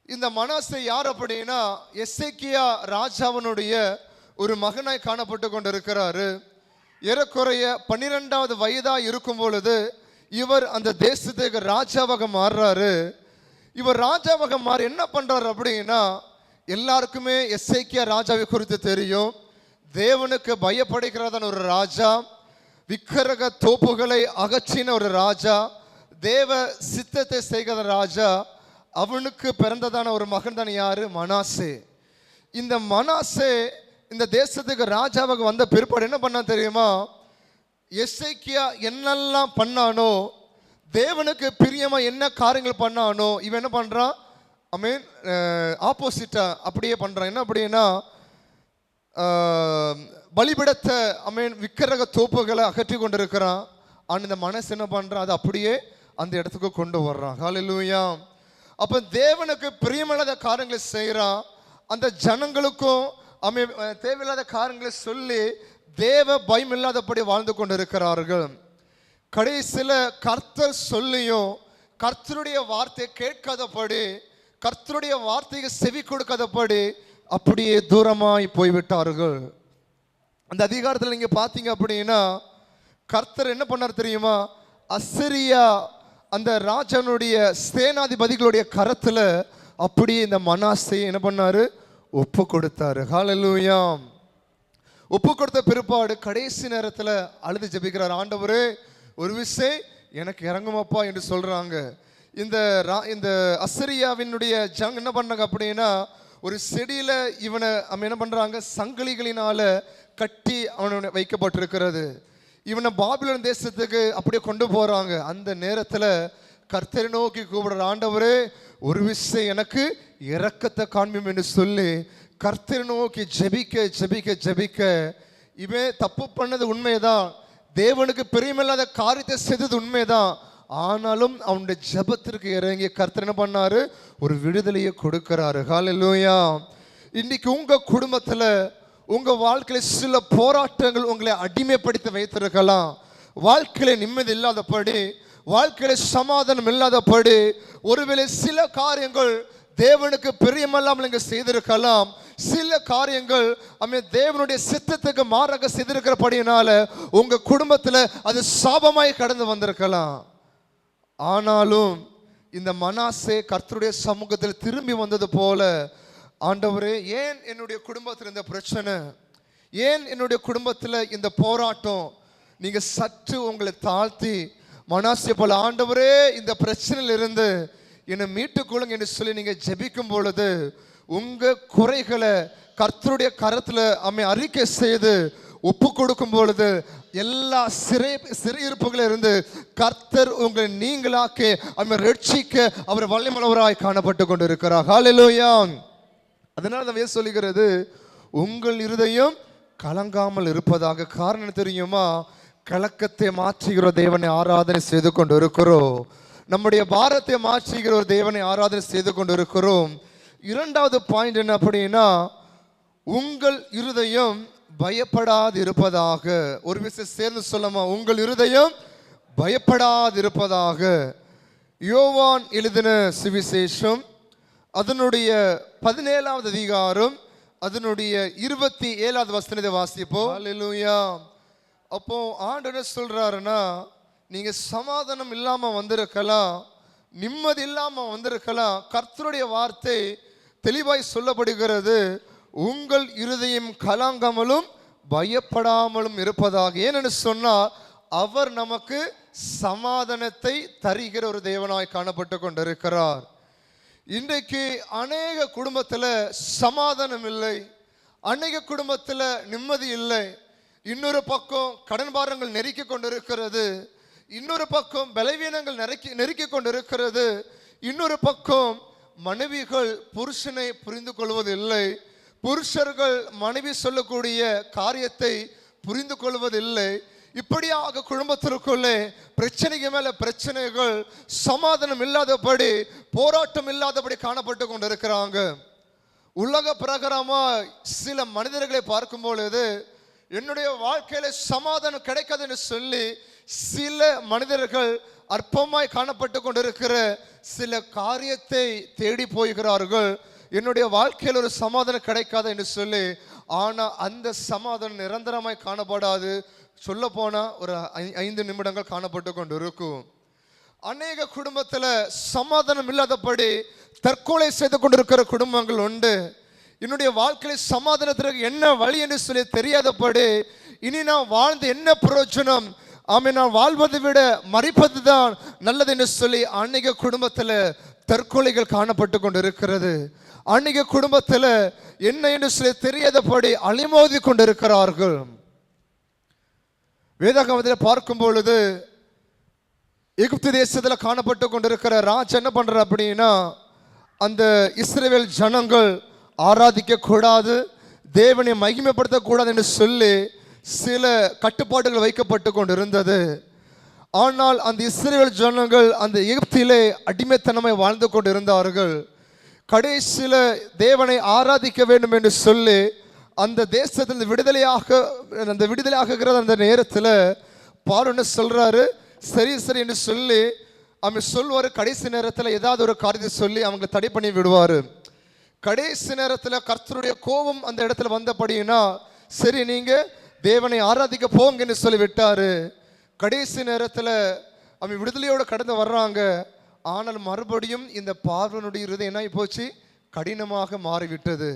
இந்த மனாசே யார் அப்படின்னா, எசேக்கியா ராஜாவினுடைய ஒரு மகனாய் காணப்பட்டு கொண்டிருக்கிறாரு. ஏறக்குறைய 12வது வயதாக இருக்கும் பொழுது இவர் அந்த தேசத்துக்கு ராஜாவாக மாறுறாரு. இவர் ராஜாவாக மாறி என்ன பண்றாரு அப்படின்னா, எல்லாருக்குமே எசேக்கியா ராஜாவை குறித்து தெரியும். தேவனுக்கு பயப்படுகிறதான ஒரு ராஜா, விக்கிரக தோப்புகளை அகற்றின ஒரு ராஜா, தேவ சித்தத்தை செய்கிற ராஜா. அவனுக்கு பிறந்ததான ஒரு மகன் தான் யாரு? மனாசே. இந்த மனாசே இந்த தேசத்துக்கு ராஜாவாக வந்த பிற்பாடு என்ன பண்ணா தெரியுமா? எசேக்கியா என்னெல்லாம் பண்ணானோ, தேவனுக்கு பிரியமா என்ன காரியங்கள் பண்ணானோ, இவன் என்ன பண்றான்? ஆப்போசிட்டா அப்படியே பண்றான். என்ன அப்படின்னா, பலிபிடத்தை விக்கிரக தோப்புகளை அகற்றி கொண்டிருக்கிறான். ஆனால் இந்த மனசு என்ன பண்றான்? அது அப்படியே அந்த இடத்துக்கு கொண்டு வர்றான். ஹல்லேலூயா. அப்ப தேவனுக்கு பிரியமில்லாத காரியங்களை செய்யறான். அந்த ஜனங்களுக்கும் தேவையில்லாத காரியங்களை சொல்லி தேவ பயம் இல்லாதபடி வாழ்ந்து கொண்டிருக்கிறார்கள். கடைசியில் கர்த்தர் சொல்லியும் கர்த்தருடைய வார்த்தையை கேட்காதபடி, கர்த்தருடைய வார்த்தைக்கு செவி கொடுக்காதபடி அப்படியே தூரமாய் போய்விட்டார்கள். அந்த அதிகாரத்தில் நீங்க பார்த்தீங்க அப்படின்னா, கர்த்தர் என்ன பண்ணார் தெரியுமா? அசரியா அந்த ராஜனுடைய சேனாதிபதிகளுடைய கரத்துல அப்படியே இந்த மனாசை என்ன பண்ணாரு? ஒப்பு கொடுத்தாரு. ஹல்லேலூயா. ஒப்பு கொடுத்த பிற்பாடு கடைசி நேரத்தில் அழுது ஜெபிக்கிறார். ஆண்டவரே, ஒரு விஷயம் எனக்கு இறங்குமப்பா என்று சொல்றாங்க. இந்த அசரியாவினுடைய ஜங் என்ன பண்ணாங்க அப்படின்னா, ஒரு செடியில இவனை என்ன பண்றாங்க? சங்கிலிகளினால கட்டி அவனை வைக்கப்பட்டிருக்கிறது. இவனை பாபிலோன் தேசத்துக்கு அப்படியே கொண்டு போறாங்க. அந்த நேரத்தில் கர்த்தரை நோக்கி கூப்பிடுற, ஆண்டவரே, ஒரு விஷயம் எனக்கு இரக்கத்தை காண்பியும் என்று சொல்லி கர்த்தரை நோக்கி ஜெபிக்க ஜெபிக்க ஜெபிக்க, இவன் தப்பு பண்ணது உண்மைதான், தேவனுக்கு பிரியமில்லாத காரியத்தை செய்தது உண்மைதான். ஆனாலும் அவனுடைய ஜெபத்திற்கு இறங்கி கர்த்தர் என்ன பண்ணாரு? ஒரு விடுதலையை கொடுக்கிறாரு. ஹல்லேலூயா. இன்னைக்கு உங்க குடும்பத்தில் உங்க வாழ்க்கையில சில போராட்டங்கள் உங்களை அடிமைப்படுத்தி வைத்திருக்கலாம். வாழ்க்கையில நிம்மதி இல்லாதபடி, வாழ்க்கையில சமாதானம் இல்லாதபடி, ஒருவேளை சில காரியங்கள் தேவனுக்கு பிரியமில்லாமல் நீங்க செய்திருக்கலாம். சில காரியங்கள் தேவனுடைய சித்தத்துக்கு மாறாக செய்திருக்கிறபடியினால உங்க குடும்பத்துல அது சாபமாய் கடந்து வந்திருக்கலாம். ஆனாலும் இந்த மனாசே கர்த்தருடைய சமூகத்தில் திரும்பி வந்தது போல, ஆண்டவரே, ஏன் என்னுடைய குடும்பத்தில் இந்த பிரச்சனை, ஏன் என்னுடைய குடும்பத்தில் இந்த போராட்டம்? நீங்க சற்று உங்களை தாழ்த்தி மனாசே போல, ஆண்டவரே, இந்த பிரச்சனையிலிருந்து என்னை மீட்டுக்கொள்ளுங்க என்று சொல்லி நீங்க ஜெபிக்கும் பொழுது, உங்க குறைகளை கர்த்தருடைய கரத்துல அறிக்கை செய்து ஒப்பு கொடுக்கும் பொழுது, எல்லா சிறையிருப்புகளில் இருந்து கர்த்தர் உங்களை நீங்களாக்கி ரட்சிக்க அவர் வல்லமையுள்ளவராய் காணப்பட்டு கொண்டிருக்கிறார். ஹல்லேலூயா. அதனால தான் சொல்லுகிறது, உங்கள் இருதயம் கலங்காமல் இருப்பதாக. காரணம் தெரியுமா? கலக்கத்தை மாற்றுகிற தேவனை ஆராதனை செய்து கொண்டு இருக்கிறோம். நம்முடைய பாரத்தை மாற்றுகிற ஒரு தேவனை ஆராதனை செய்து கொண்டு இருக்கிறோம். இரண்டாவது பாயிண்ட் என்ன அப்படின்னா, உங்கள் இருதயம் பயப்படாது இருப்பதாக. ஒரு விஷயம் சேர்ந்து சொல்லமா? உங்கள் இருதயம் பயப்படாது இருப்பதாக. யோவான் எழுதின சுவிசேஷம் அதனுடைய 17வது அதிகாரம் அதனுடைய 27வது வசனத்தை வாசிப்போம். ஹல்லேலூயா. அப்போ ஆண்டவர் சொல்றாருன்னா, நீங்க சமாதானம் இல்லாம வந்திருக்கலாம், நிம்மதி இல்லாம வந்திருக்கலாம். கர்த்தருடைய வார்த்தை தெளிவாய் சொல்லப்படுகிறது, உங்கள் இருதயம் கலங்காமலும் பயப்படாமலும் இருப்பதாக. ஏன்னு சொன்னா, அவர் நமக்கு சமாதானத்தை தருகிற ஒரு தேவனாய் காணப்பட்டு கொண்டிருக்கிறார். இன்றைக்கு அநேக குடும்பத்தில் சமாதானம் இல்லை, அநேக குடும்பத்தில் நிம்மதி இல்லை. இன்னொரு பக்கம் கடன் பாரங்கள் நெருக்கி கொண்டிருக்கிறது, இன்னொரு பக்கம் பலவீனங்கள் நெருக்கி கொண்டிருக்கிறது, இன்னொரு பக்கம் மனைவிகள் புருஷனை புரிந்து கொள்வதில்லை, புருஷர்கள் மனைவி சொல்லக்கூடிய காரியத்தை புரிந்து கொள்வதில்லை. இப்படியாக குடும்பத்திற்குள்ளே பிரச்சனைக்கு மேல பிரச்சனைகள், சமாதானம் இல்லாதபடி, போராட்டம் இல்லாதபடி காணப்பட்டு கொண்டிருக்கிறாங்க. உலக பிரகாரமா சில மனிதர்களை பார்க்கும் பொழுது, என்னுடைய வாழ்க்கையில சமாதானம் கிடைக்காதுன்னு சொல்லி சில மனிதர்கள் அற்பமாய் காணப்பட்டு கொண்டிருக்கிற சில காரியத்தை தேடி போகிறார்கள். என்னுடைய வாழ்க்கையில் ஒரு சமாதானம் கிடைக்காது என்று சொல்லி. ஆனா அந்த சமாதானம் நிரந்தரமாய் காணப்படாது. சொல்ல போனா ஒரு 5 நிமிடங்கள் காணப்பட்டு கொண்டு இருக்கும். அநேக குடும்பத்தில் சமாதானம் இல்லாதபடி தற்கொலை செய்து கொண்டிருக்கிற குடும்பங்கள் உண்டு. என்னுடைய வாழ்க்கையில் சமாதானத்திற்கு என்ன வழி என்று சொல்லி தெரியாதபடி, இனி நான் வாழ்ந்து என்ன பிரயோஜனம், நான் வாழ்வதை விட மறிப்பது தான் நல்லது என்று சொல்லி அநேக குடும்பத்தில் தற்கொலைகள் காணப்பட்டு கொண்டு இருக்கிறது. அநேக குடும்பத்தில் என்ன என்று சொல்லி தெரியாதபடி அலைமோதி கொண்டிருக்கிறார்கள். வேதாகமத்தில் பார்க்கும் பொழுது, எகிப்து தேசத்தில் காணப்பட்டு கொண்டிருக்கிற ராஜா என்ன பண்ற அப்படின்னா, அந்த இஸ்ரவேல் ஜனங்கள் ஆராதிக்க கூடாது, தேவனை மகிமைப்படுத்தக்கூடாது என்று சொல்லி சில கட்டுப்பாடுகள் வைக்கப்பட்டு கொண்டிருந்தது. ஆனால் அந்த இஸ்ரவேல் ஜனங்கள் அந்த எகிப்திலே அடிமைத்தனமாய் வாழ்ந்து கொண்டிருந்தார்கள். கடைசியில் தேவனை ஆராதிக்க வேண்டும் என்று சொல்லி அந்த தேசத்தில் விடுதலையாகிற அந்த நேரத்தில் பார்வோன் சொல்றாரு, சரி சரி என்று சொல்லி அவன் சொல்வார். கடைசி நேரத்தில் ஏதாவது ஒரு காரியத்தை சொல்லி அவங்க தடை பண்ணி விடுவார். கடைசி நேரத்தில் கர்த்தருடைய கோபம் அந்த இடத்துல வந்தபடினா, சரி நீங்க தேவனை ஆராதிக்க போங்க என்று சொல்லி விட்டாரு. கடைசி நேரத்தில் அவன் விடுதலையோடு கடந்து வர்றாங்க. ஆனால் மறுபடியும் இந்த பார்வோனுடைய இருதயம் என்ன போச்சு, கடினமாக மாறிவிட்டது.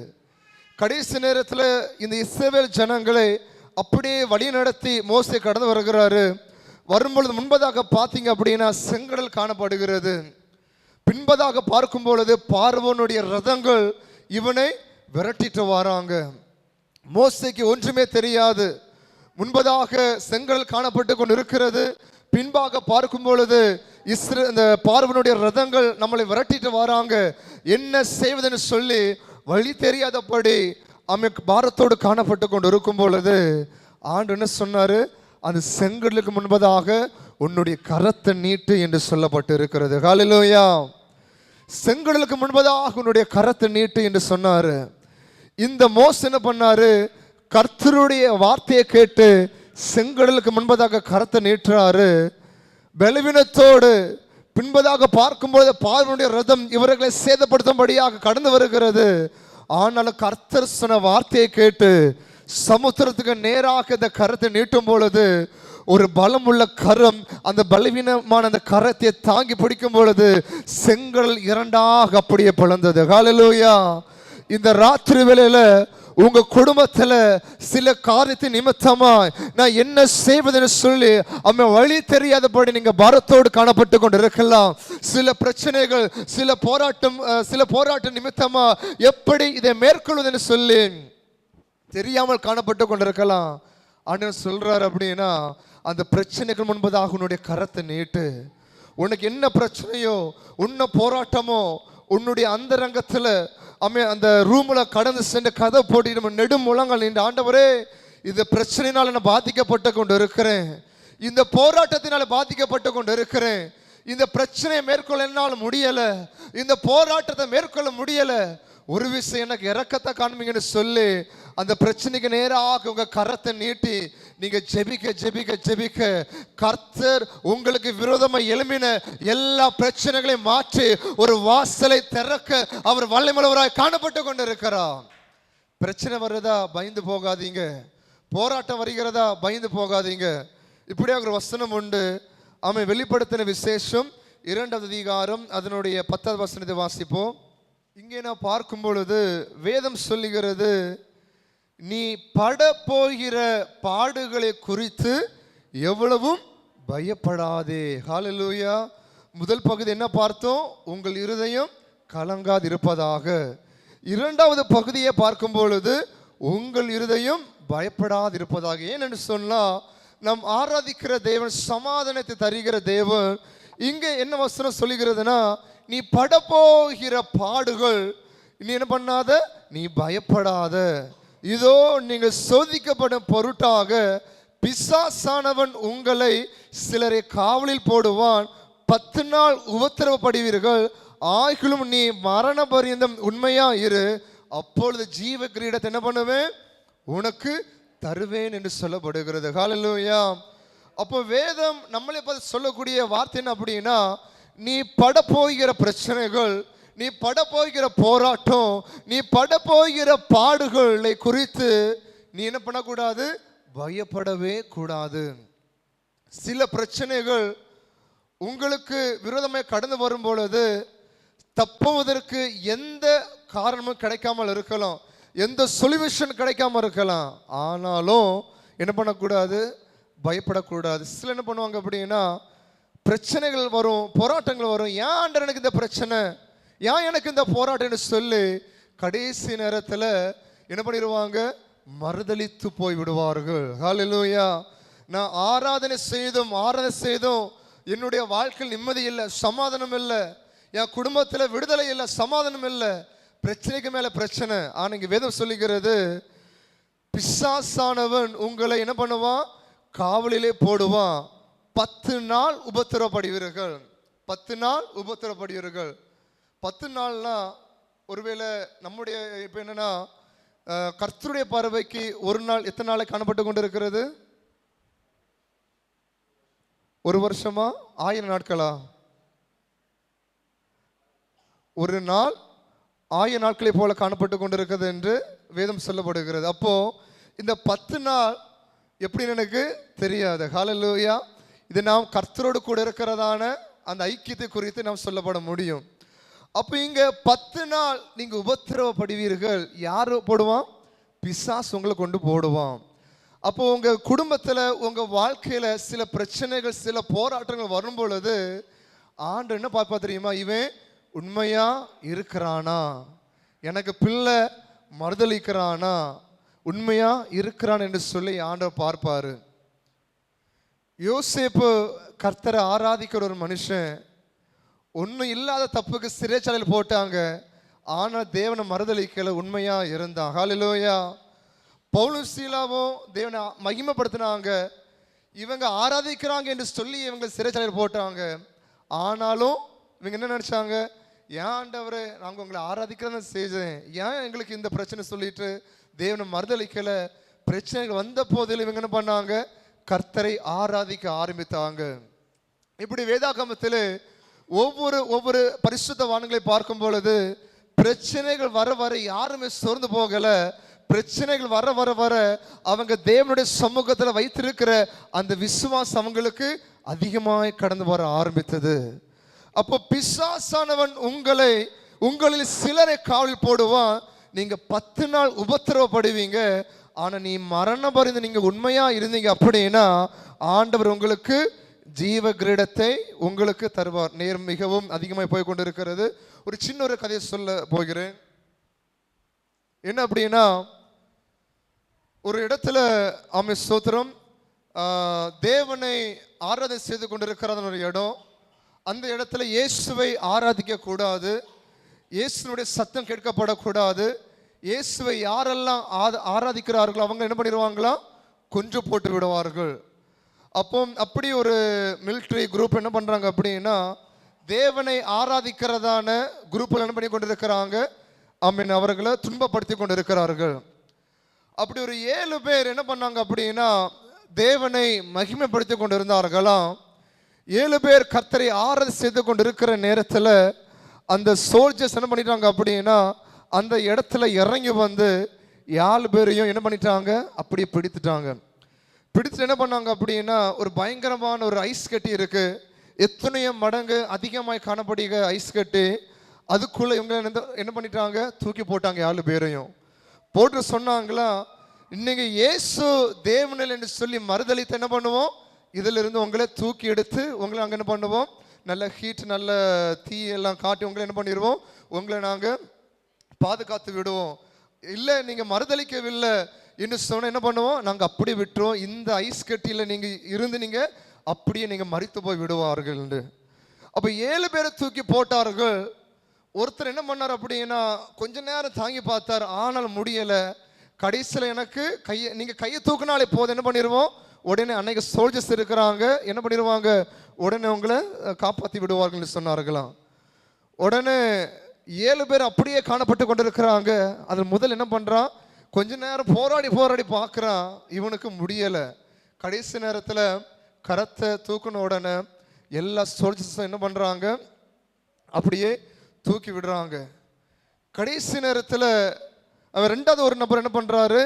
கடைசி நேரத்தில் இந்த இஸ்ரவேல் ஜனங்களை அப்படியே வழி நடத்தி மோசே கடந்து வருகிறாரு. வரும்பொழுது முன்பதாக பார்த்தீங்க அப்படின்னா செங்கடல் காணப்படுகிறது. பின்பதாக பார்க்கும் பொழுது பார்வோனுடைய ரதங்கள் இவனை விரட்டிட்டு வராங்க. மோசேக்கு ஒன்றுமே தெரியாது. முன்பதாக செங்கடல் காணப்பட்டு கொண்டு இருக்கிறது, பின்பாக பார்க்கும் பொழுது இந்த பார்வோனுடைய ரதங்கள் நம்மளை விரட்டிட்டு வராங்க. என்ன செய்வதுன்னு சொல்லி வழி தெரியாதபடி அவன் பாரத்தோடு காணப்பட்டு கொண்டு இருக்கும் பொழுது ஆண்டு என்ன சொன்னாரு, அந்த செங்கடலுக்கு முன்பதாக உன்னுடைய கரத்தை நீட்டு என்று சொல்லப்பட்டு இருக்கிறது. ஹல்லேலூயா. செங்கடலுக்கு முன்பதாக உன்னுடைய கரத்தை நீட்டு என்று சொன்னாரு. இந்த மோசே என்ன பண்ணாரு, கர்த்தருடைய வார்த்தையை கேட்டு செங்கடலுக்கு முன்பதாக கரத்தை நீட்டுறாரு. பலவீனத்தோடு பின்பதாக பார்க்கும்போது பார்வனுடைய ரதம் இவர்களை சேதப்படுத்தும்படியாக கடந்து வருகிறது. ஆனாலும் கர்த்தர் சொன்ன வார்த்தையை கேட்டு சமுத்திரத்துக்கு நேராக இந்த கரத்தை நீட்டும் பொழுது ஒரு பலம் உள்ள கரம் அந்த பலவீனமான அந்த கரத்தை தாங்கி பிடிக்கும் பொழுது செங்கடல் இரண்டாக அப்படியே பிளந்தது. ஹல்லேலூயா. இந்த ராத்திரி வேளையில உங்க குடும்பத்துல சில காரியத்தின் நிமித்தமா நான் என்ன செய்வதுன்னு சொல்லி அம்மா வழி தெரியாதபடி நீங்க பாரத்தோடு காணப்பட்டு கொண்டு இருக்கலாம். சில பிரச்சனைகள், சில போராட்டம் நிமித்தமா எப்படி இதை மேற்கொள்வதுன்னு சொல்லி தெரியாமல் காணப்பட்டு கொண்டிருக்கலாம். ஆண்டவர் சொல்றாரு அப்படின்னா, அந்த பிரச்சனைகள் முன்பதாக உன்னுடைய கரத்தை நீட்டு. உனக்கு என்ன பிரச்சனையோ, உன்ன போராட்டமோ, உன்னுடைய அந்தரங்கத்துல அந்த ரூம்ல கடந்து சென்று கதை போட்டு நெடும் முழங்கள் நின்று, ஆண்டவரே இந்த பிரச்சனையினால நான் பாதிக்கப்பட்டு கொண்டு இருக்கிறேன், இந்த போராட்டத்தினால பாதிக்கப்பட்டு கொண்டு இருக்கிறேன், இந்த பிரச்சனையை மேற்கொள்ள என்னால் முடியல, இந்த போராட்டத்தை மேற்கொள்ள முடியல, ஒரு விஷயம் எனக்கு இறக்கத்தை காண்பீங்கன்னு சொல்லி அந்த பிரச்சனைக்கு நேராக உங்க கரத்தை நீட்டி நீங்க ஜெபிக்க ஜெபிக்க ஜெபிக்க கர்த்தர் உங்களுக்கு விரோதமாக எழும்பின எல்லா பிரச்சனைகளையும் மாற்றி ஒரு வாசலை திறக்க அவர் வல்லமையுள்ளவராய் காணப்பட்டு கொண்டு இருக்கிறார். பிரச்சனை வருதா பயந்து போகாதீங்க, போராட்டம் வருகிறதா பயந்து போகாதீங்க. இப்படியாக ஒரு வசனம் உண்டு. அவன் வெளிப்படுத்தின விசேஷம் 2வது அதிகாரம் அதனுடைய 10வது வசனத்தை வாசிப்போம். இங்கே நான் பார்க்கும் பொழுது வேதம் சொல்லுகிறது, நீ பட போகிற பாடுகளை குறித்து எவ்வளவும் பயப்படாதே. ஹல்லேலூயா. முதல் பகுதி என்ன பார்த்தோம்? உங்கள் இருதயம் கலங்காது இருப்பதாக. 2வது பகுதியை பார்க்கும் பொழுது உங்கள் இருதயம் பயப்படாது இருப்பதாக. ஏனென்று சொன்னா, நாம் ஆராதிக்கிற தேவன் சமாதானத்தை தருகிற தேவன். இங்கே என்ன வசனம் சொல்லுகிறதுனா, நீ பட போகிற பாடுகள் நீ என்ன பண்ணாத, நீ பயப்படாத. இதோ நீங்கள் சோதிக்கப்படும் பொருட்டாக பிசாசானவன் உங்களை சிலரை காவலில் போடுவான், 10 நாள் உபத்திரவப்படுவீர்கள், ஆகிலும் நீ மரண பரியந்தம் உண்மையா இரு, அப்பொழுது ஜீவ கிரீடத்தை என்ன பண்ணுவேன் உனக்கு தருவேன் என்று சொல்லப்படுகிறது. ஹல்லேலூயா. அப்போ வேதம் நம்மளை பார்த்து சொல்லக்கூடிய வார்த்தை என்ன அப்படின்னா, நீ பட போகிற பிரச்சனைகள், நீ பட போகிற போராட்டம், நீ பட போகிற பாடுகளை குறித்து நீ என்ன பண்ணக்கூடாது, பயப்படவே கூடாது. சில பிரச்சனைகள் உங்களுக்கு விரோதமாக கடந்து வரும் பொழுது தப்புவதற்கு எந்த காரணமும் கிடைக்காமல் இருக்கலாம், எந்த சொல்யூஷன் கிடைக்காம இருக்கலாம். ஆனாலும் என்ன பண்ணக்கூடாது, பயப்படக்கூடாது. சில என்ன பண்ணுவாங்க அப்படின்னா, பிரச்சனைகள் வரும், போராட்டங்கள் வரும், ஏன் ஆண்டவர் எனக்கு இந்த பிரச்சனை, ஏன் எனக்கு இந்த போராட்டம்னு சொல்லி கடைசி நேரத்தில் என்ன பண்ணிடுவாங்க, மறுதலித்து போய் விடுவார்கள். ஹல்லேலூயா. நான் ஆராதனை செய்தும் என்னுடைய வாழ்க்கையில் நிம்மதி இல்லை, சமாதானம் இல்லை, என் குடும்பத்தில் விடுதலை இல்லை, சமாதானம் இல்லை, பிரச்சனைக்கு மேல பிரச்சனை. ஆனா இங்க வேதம் சொல்லுகிறது, பிசாசானவன் உங்களை என்ன பண்ணுவான், காவலிலே போடுவான், 10 நாள் உபத்திரப்படுவீர்கள். 10 நாள் உபத்திரப்படுவீர்கள். 10 நாள்னா ஒருவேளை நம்முடைய இப்போ என்னன்னா, கர்த்தருடைய பார்வைக்கு ஒரு நாள் எத்தனை நாளை காணப்பட்டு கொண்டு இருக்கிறது? 1 வருஷமா 1000 நாட்களா? ஒரு நாள் 1000 நாட்களை போல காணப்பட்டு கொண்டிருக்கிறது என்று வேதம் சொல்லப்படுகிறது. அப்போ இந்த 10 நாள் எப்படின்னு எனக்கு தெரியாது. ஹல்லேலூயா. இது நாம் கர்த்தரோடு கூட இருக்கிறதான அந்த ஐக்கியத்தை குறித்து நாம் சொல்லப்பட முடியும். அப்போ இங்க 10 நாள் நீங்க உபத்திரவப்படுவீர்கள். யாரு போடுவான்? பிசாசு உங்களை கொண்டு போடுவான். அப்போ உங்க குடும்பத்துல உங்க வாழ்க்கையில சில பிரச்சனைகள், சில போராட்டங்கள் வரும் பொழுது ஆண்டவர் என்ன பார்ப்பா தெரியுமா, இவன் உண்மையா இருக்கிறானா, எனக்கு பிள்ளை மறுதளிக்கிறானா, உண்மையா இருக்கிறான் என்று சொல்லி ஆண்டவர் பார்ப்பாரு. யோசேப்பு கர்த்தரை ஆராதிக்கிற ஒரு மனுஷன், ஒன்றும் இல்லாத தப்புக்கு சிறைச்சாலையில் போட்டாங்க, ஆனால் தேவனை மறுதளிக்கல, உண்மையா இருந்தான். ஹல்லேலூயா. பவுலும் சீலாவும் தேவனை மகிமைப்படுத்தினாங்க, இவங்க ஆராதிக்கிறாங்க என்று சொல்லி இவங்க சிறைச்சாலையில் போட்டாங்க. ஆனாலும் இவங்க என்ன நினைச்சாங்க, ஏன் ஆண்டவரே நாங்கள் உங்களை ஆராதிக்கிறத செஞ்சேன், ஏன் எங்களுக்கு இந்த பிரச்சனை சொல்லிட்டு தேவனை மறுதளிக்கல, பிரச்சனைகள் வந்த போதிலும் இவங்க என்ன பண்ணாங்க? கர்த்தரை ஆராதிக்க ஆரம்பித்தாங்க. இப்படி வேதாகமத்தில் ஒவ்வொரு பரிசுத்தவான்களை பார்க்கும் பொழுது பிரச்சனைகள் வர வர யாருமே சோர்ந்து போகல. பிரச்சனைகள் வர வர வர அவங்க தேவனுடைய சமூகத்தில் வைத்திருக்கிற அந்த விசுவாசம் அவங்களுக்கு அதிகமாய் கடந்து வர ஆரம்பித்தது. அப்போ பிசாசானவன் உங்களில் சிலரை காவலில் போடுவான். நீங்க 10 நாள் உபத்திரவப்படுவீங்க. ஆனா நீ மரணம் பரிந்து நீங்க உண்மையா இருந்தீங்க அப்படின்னா ஆண்டவர் உங்களுக்கு ஜீவ கிரீடத்தை உங்களுக்கு தருவார். நேரம் மிகவும் அதிகமாய் போய் கொண்டிருக்கிறது. ஒரு சின்ன ஒரு கதையை சொல்ல போகிறேன். என்ன அப்படின்னா, ஒரு இடத்துல ஆமே ஸ்தோத்திரம், தேவனை ஆராதனை செய்து கொண்டிருக்கிற ஒரு இடம். அந்த இடத்துல இயேசுவை ஆராதிக்க கூடாது, இயேசுனுடைய சத்தம் கேட்கப்படக்கூடாது. இயேசுவை யாரெல்லாம் ஆராதிக்கிறார்களோ அவங்க என்ன பண்ணிடுவாங்களா? கொன்று போட்டு விடுவார்கள். அப்போ அப்படி ஒரு மிலிட்ரி குரூப் என்ன பண்ணுறாங்க அப்படின்னா, தேவனை ஆராதிக்கிறதான குரூப்பில் என்ன பண்ணி கொண்டிருக்கிறாங்க? ஆமீன், அவர்களை துன்பப்படுத்தி கொண்டிருக்கிறார்கள். அப்படி ஒரு 7 பேர் என்ன பண்ணாங்க அப்படின்னா தேவனை மகிமைப்படுத்தி கொண்டு இருந்தார்களாம். 7 பேர் கர்த்தரை ஆராதனை செய்து கொண்டு இருக்கிற நேரத்தில் அந்த சோல்ஜர்ஸ் என்ன பண்ணிட்டாங்க அப்படின்னா அந்த இடத்துல இறங்கி வந்து 7 பேரையும் என்ன பண்ணிட்டாங்க? அப்படியே பிடித்துட்டாங்க. பிடித்து என்ன பண்ணாங்க அப்படின்னா ஒரு பயங்கரமான ஒரு ஐஸ் கட்டி இருக்கு, எத்தனையோ மடங்கு அதிகமாய் காணப்படுகிற ஐஸ் கட்டி. அதுக்குள்ள இவங்க என்ன பண்ணிட்டாங்க? தூக்கி போட்டாங்க 7 பேரையும். போட்டு சொன்னாங்களா, இன்னைக்கு இயேசு தேவனில் என்று சொல்லி மறுதளித்து என்ன பண்ணுவோம்? இதில் இருந்து உங்களை தூக்கி எடுத்து உங்களை அங்கே என்ன பண்ணுவோம்? நல்ல ஹீட் நல்ல தீ எல்லாம் காட்டி உங்களை என்ன பண்ணிடுவோம்? உங்களை நாங்கள் பாதுகாத்து விடுவோம். இல்லை நீங்கள் மறுதளிக்கவில்லை என்று சொன்ன என்ன பண்ணுவோம்? நாங்கள் அப்படி விட்டுருவோம். இந்த ஐஸ் கட்டியில் நீங்கள் இருந்து நீங்கள் அப்படியே நீங்கள் மரித்து போய் விடுவார்கள். அப்போ 7 பேரை தூக்கி போட்டார்கள். ஒருத்தர் என்ன பண்ணார் அப்படின்னா கொஞ்ச நேரம் தாங்கி பார்த்தார், ஆனால் முடியலை. கடைசியில் எனக்கு நீங்கள் கையை தூக்கினாலே போதும் என்ன பண்ணிடுவோம்? உடனே அன்னைக்கு சோல்ஜர்ஸ் இருக்கிறாங்க, என்ன பண்ணிடுவாங்க? உடனே உங்களை காப்பாற்றி விடுவார்கள் சொன்னார்களாம். உடனே 7 பேர் அப்படியே காணப்பட்டு கொண்டிருக்கிறாங்க. அதில் முதல் என்ன பண்ணுறான்? கொஞ்ச நேரம் போராடி பார்க்குறான், இவனுக்கு முடியலை. கடைசி நேரத்தில் கரத்தை தூக்கின உடனே எல்லா சோல்ஜர்ஸும் என்ன பண்ணுறாங்க? அப்படியே தூக்கி விடுறாங்க. கடைசி நேரத்தில் அவர் 2வது ஒரு நபர் என்ன பண்ணுறாரு?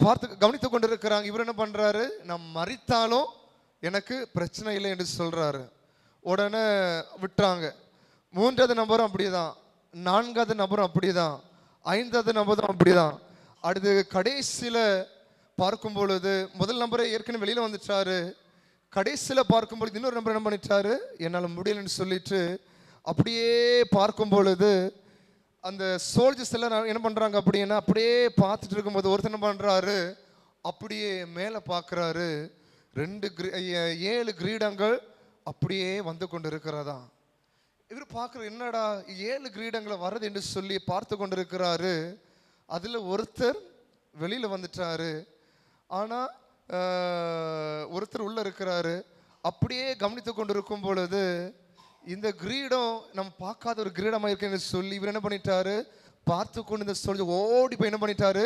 பார்த்து கவனித்து கொண்டு இருக்கிறாங்க. இவர் என்ன பண்ணுறாரு? நான் மரித்தாலும் எனக்கு பிரச்சனை இல்லை என்று சொல்கிறாரு. உடனே விட்டுறாங்க. 3வது நபரும் அப்படிதான், 4வது நபரும் அப்படிதான், 5வது நபரும் அப்படிதான். அடுத்து கடைசியில் பார்க்கும் பொழுது முதல் நபரை ஏற்கனவே வெளியில் வந்துட்டாரு. கடைசியில் பார்க்கும் பொழுது இன்னொரு நபர் என்ன பண்ணிட்டாரு? என்னால் முடியலன்னு சொல்லிட்டு அப்படியே பார்க்கும் பொழுது அந்த சோல்ஜர்ஸ் எல்லாம் என்ன பண்ணுறாங்க அப்படின்னா அப்படியே பார்த்துட்டு இருக்கும்போது ஒருத்தர் என்ன பண்ணுறாரு? அப்படியே மேலே பார்க்குறாரு. 7 கிரீடங்கள் அப்படியே வந்து கொண்டு இருக்கிறதா. இவர் பார்க்குற என்னடா 7 கிரீடங்களை வர்றது என்று சொல்லி பார்த்து கொண்டு இருக்கிறாரு. அதில் ஒருத்தர் வெளியில் வந்துட்டாரு, ஆனால் ஒருத்தர் உள்ளே இருக்கிறாரு. அப்படியே கவனித்து கொண்டு இருக்கும் பொழுது இந்த கிரீடம் நம்ம பார்க்காத ஒரு கிரீடமாக இருக்குன்னு சொல்லி இவர் என்ன பண்ணிட்டாரு? பார்த்து கொண்டு இந்த சோல்ஜர் ஓடி போய் என்ன பண்ணிட்டாரு?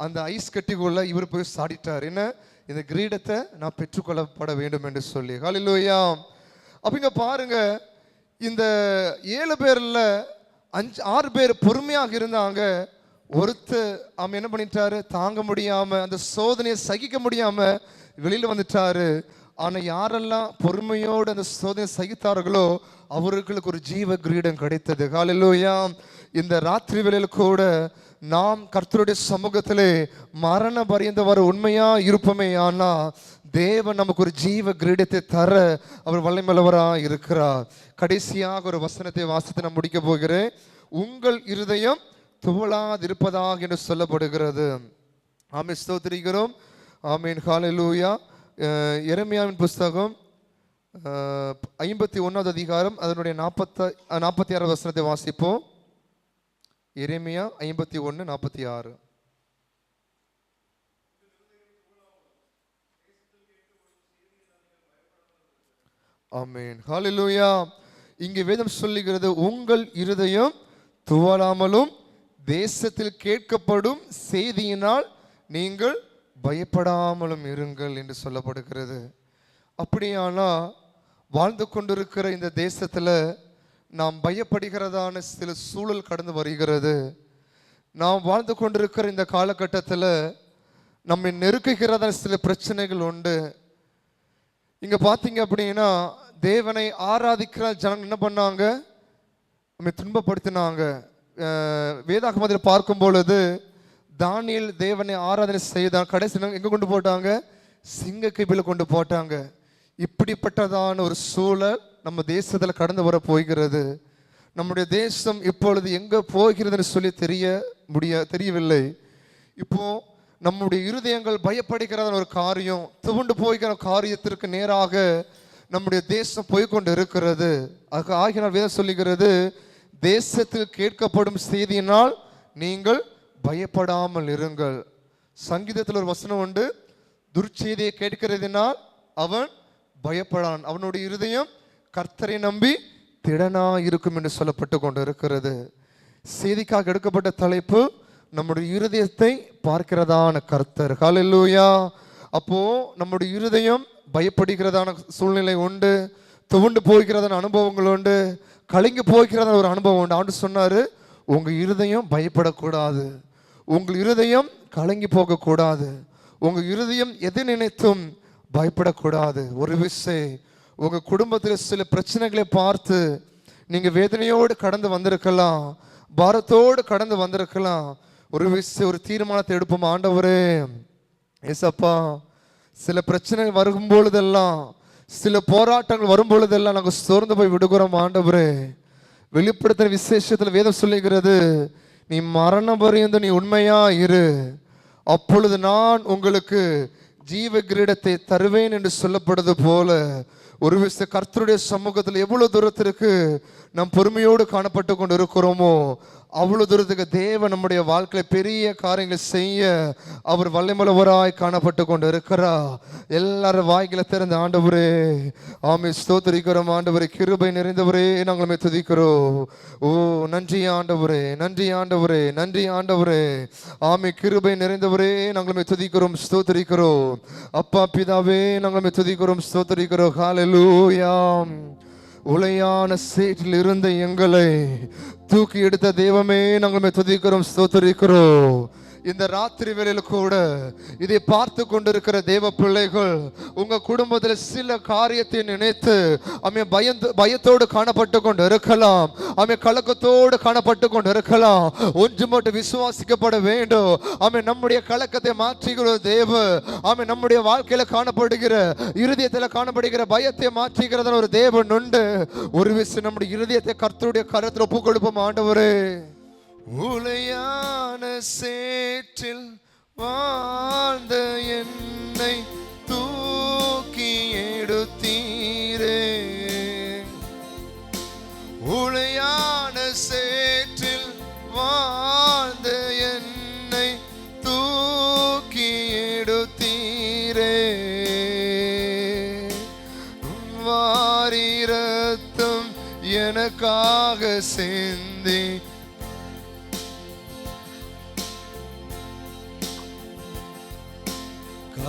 அந்த ஐஸ் கட்டிக்குள்ள இவர் போய் சாடிட்டார். என்ன? இந்த கிரீடத்தை நான் பெற்றுக்கொள்ளப்பட வேண்டும் என்று சொல்லி. ஹல்லேலூயா. அப்படிங்க பாருங்க, இந்த 7 பேரில் 6 பேர் பொறுமையாக இருந்தாங்க. ஒருத்தர் அவன் என்ன பண்ணிட்டாரு? தாங்க முடியாம அந்த சோதனையை சகிக்க முடியாம வெளியில் வந்துட்டாரு. ஆனால் யாரெல்லாம் பொறுமையோடு அந்த சோதனை சகித்தார்களோ அவர்களுக்கு ஒரு ஜீவ கிரீடம் கிடைத்தது. ஹல்லேலூயா. இந்த ராத்திரி வேளையில் கூட நாம் கர்த்தருடைய சமூகத்திலே மரண பரியந்த வர உண்மையா இருப்போமே, ஆனா தேவன் நமக்கு ஒரு ஜீவ கிரீடத்தை தர அவர் வல்லமையுள்ளவராக இருக்கிறார். கடைசியாக ஒரு வசனத்தை வாசித்து நான் முடிக்க போகிறேன். உங்கள் இருதயம் துவளாதிருப்பதாக என்று சொல்லப்படுகிறது. ஆமென், ஸ்தோத்திரிக்கிறோம். ஆமென், ஹல்லேலூயா. எரேமியாவின் புஸ்தகம் 51வது அதிகாரம் அதனுடைய 46வது வசனத்தை வாசிப்போம். எரேமியா 51:46. ஆமென், ஹல்லேலூயா. இங்கே வேதம் சொல்லுகிறது, உங்கள் இருதயம் துவளாமலும் தேசத்தில் கேட்கப்படும் செய்தியினால் நீங்கள் பயப்படாமலும் இருங்கள் என்று சொல்லப்படுகிறது. அப்படியானா வாழ்ந்து கொண்டிருக்கிற இந்த தேசத்தில் நாம் பயப்படுகிறதான சில சூழல் கடந்து வருகிறது. நாம் வாழ்ந்து கொண்டிருக்கிற இந்த காலகட்டத்தில் நம்மை நெருக்குகிறதான சில பிரச்சனைகள் உண்டு. இங்கே பார்த்தீங்க அப்படின்னா தேவனை ஆராதிக்கிற ஜனங்கள் என்ன பண்ணாங்க? நம்மை துன்பப்படுத்தினாங்க. வேதாகமத்தில் பார்க்கும் பொழுது தானியேல் தேவனை ஆராதனை செய்தான். கடைசி எங்கே கொண்டு போட்டாங்க? சிங்க கைப்பில் கொண்டு போட்டாங்க. இப்படிப்பட்டதான ஒரு சூழல் நம்ம தேசத்தில் கடந்து வர போகிறது. நம்முடைய தேசம் இப்பொழுது எங்கே போகிறதுன்னு சொல்லி தெரியவில்லை. இப்போ நம்முடைய இருதயங்கள் பயப்படுகிறதான ஒரு காரியம், துவண்டு போய்கிற காரியத்திற்கு நேராக நம்முடைய தேசம் போய்கொண்டு இருக்கிறது. ஆகினால் வேதம் சொல்லுகிறது, தேசத்தில் கேட்கப்படும் செய்தியினால் நீங்கள் பயப்படாமல் இருங்கள். சங்கீதத்தில் ஒரு வசனம் உண்டு, துர்ச்செய்தியை கேட்கிறதினால் அவன் பயப்படான், அவனுடைய இருதயம் கர்த்தரை நம்பி திடனா இருக்கும் என்று சொல்லப்பட்டு கொண்டு இருக்கிறது. செய்திக்காக எடுக்கப்பட்ட தலைப்பு நம்முடைய இருதயத்தை பார்க்கிறதான கர்த்தர். ஹல்லேலூயா. அப்போ நம்முடைய இருதயம் பயப்படுகிறதான சூழ்நிலை உண்டு, துவண்டு போகிறதான அனுபவங்கள் உண்டு, கலங்கி போகிறதான ஒரு அனுபவம் உண்டு. ஆண்டு சொன்னாரு, உங்க இருதயம் பயப்படக்கூடாது, உங்கள் இருதயம் கலங்கி போகக்கூடாது, உங்க இருதயம் எதை நினைத்தும் பயப்படக்கூடாது. ஒரு விஷயம், உங்க குடும்பத்தில் சில பிரச்சனைகளை பார்த்து நீங்க வேதனையோடு கடந்து வந்திருக்கலாம், பாரத்தோடு கடந்து வந்திருக்கலாம். ஒரு விஷயம், ஒரு தீர்மானத்தை எடுப்போம். ஆண்டவரே ஏசப்பா, சில பிரச்சனை வரும் பொழுதெல்லாம், சில போராட்டங்கள் வரும் பொழுதெல்லாம் நாங்கள் சோர்ந்து போய் விடுகிறோம். ஆண்டவரே, வெளிப்படுத்தின விசேஷத்தில் வேதம் சொல்லுகிறது, நீ மரணம் பரியந்தம் நீ உண்மையா இரு, அப்பொழுது நான் உங்களுக்கு ஜீவ கிரீடத்தை தருவேன் என்று சொல்லப்படுது போல, ஒரு விஷய கர்த்தருடைய சமூகத்தில் எவ்வளவு தூரத்திற்கு நாம் பொறுமையோடு காணப்பட்டு கொண்டு இருக்கிறோமோ அவ்வளவு தூரத்துக்கு தேவன் நம்முடைய வாழ்க்கையில பெரிய காரியங்களை செய்ய அவர் வல்லமையுள்ளவராய் காணப்பட்டு கொண்டு இருக்கிறார். எல்லாரும் வாய்களை திறந்து ஆண்டவரே ஆமே ஸ்தோத்திரிக்கிறோம். ஆண்டவரே கிருபை நிறைந்தவரே நாங்களுமே துதிக்கிறோம். ஓ நன்றி ஆண்டவரே, நன்றி ஆண்டவரே, நன்றி ஆண்டவரே. ஆமே கிருபை நிறைந்தவரே நாங்களுமே துதிக்கிறோம், ஸ்தோத்திரிக்கிறோம். அப்பா பிதாவே நாங்களுமே துதிக்கிறோம், ஸ்தோத்திரிக்கிறோம். ஹல்லேலூயா. உளையான சேற்றில் இருந்த எங்களை தூக்கி எடுத்த தெய்வமே நாங்கள் துதிக்கிறோம், ஸ்தோத்திரிக்கிறோம். இந்த ராத்திரி வேளையில கூட இதை பார்த்து கொண்டிருக்கிற தேவ பிள்ளைகள், உங்க குடும்பத்தில் சில காரியத்தை நினைத்து பயத்தோடு காணப்பட்டு கொண்டு இருக்கலாம், கலக்கத்தோடு காணப்பட்டு கொண்டு இருக்கலாம். ஒன்று மட்டும் விசுவாசிக்கப்பட வேண்டும். நம்முடைய கலக்கத்தை மாற்றுகிற தேவ, நம்முடைய வாழ்க்கையில காணப்படுகிற, இருதயத்தில் காணப்படுகிற பயத்தை மாற்றுகிறத ஒரு தேவன் உண்டு. ஒரு விஷயம், நம்முடைய இருதயத்தை கர்த்தருடைய கரத்தில் ஒப்புக் கொடுப்போம். ஆண்டவரே, உளையான சேற்றில் வாழ்ந்த என்னை தூக்கி எடுத்தீரே, உளையான சேற்றில் வாழ்ந்த என்னை தூக்கி எடுத்தீரே, வாரி ரத்தம் எனக்காக சிந்தி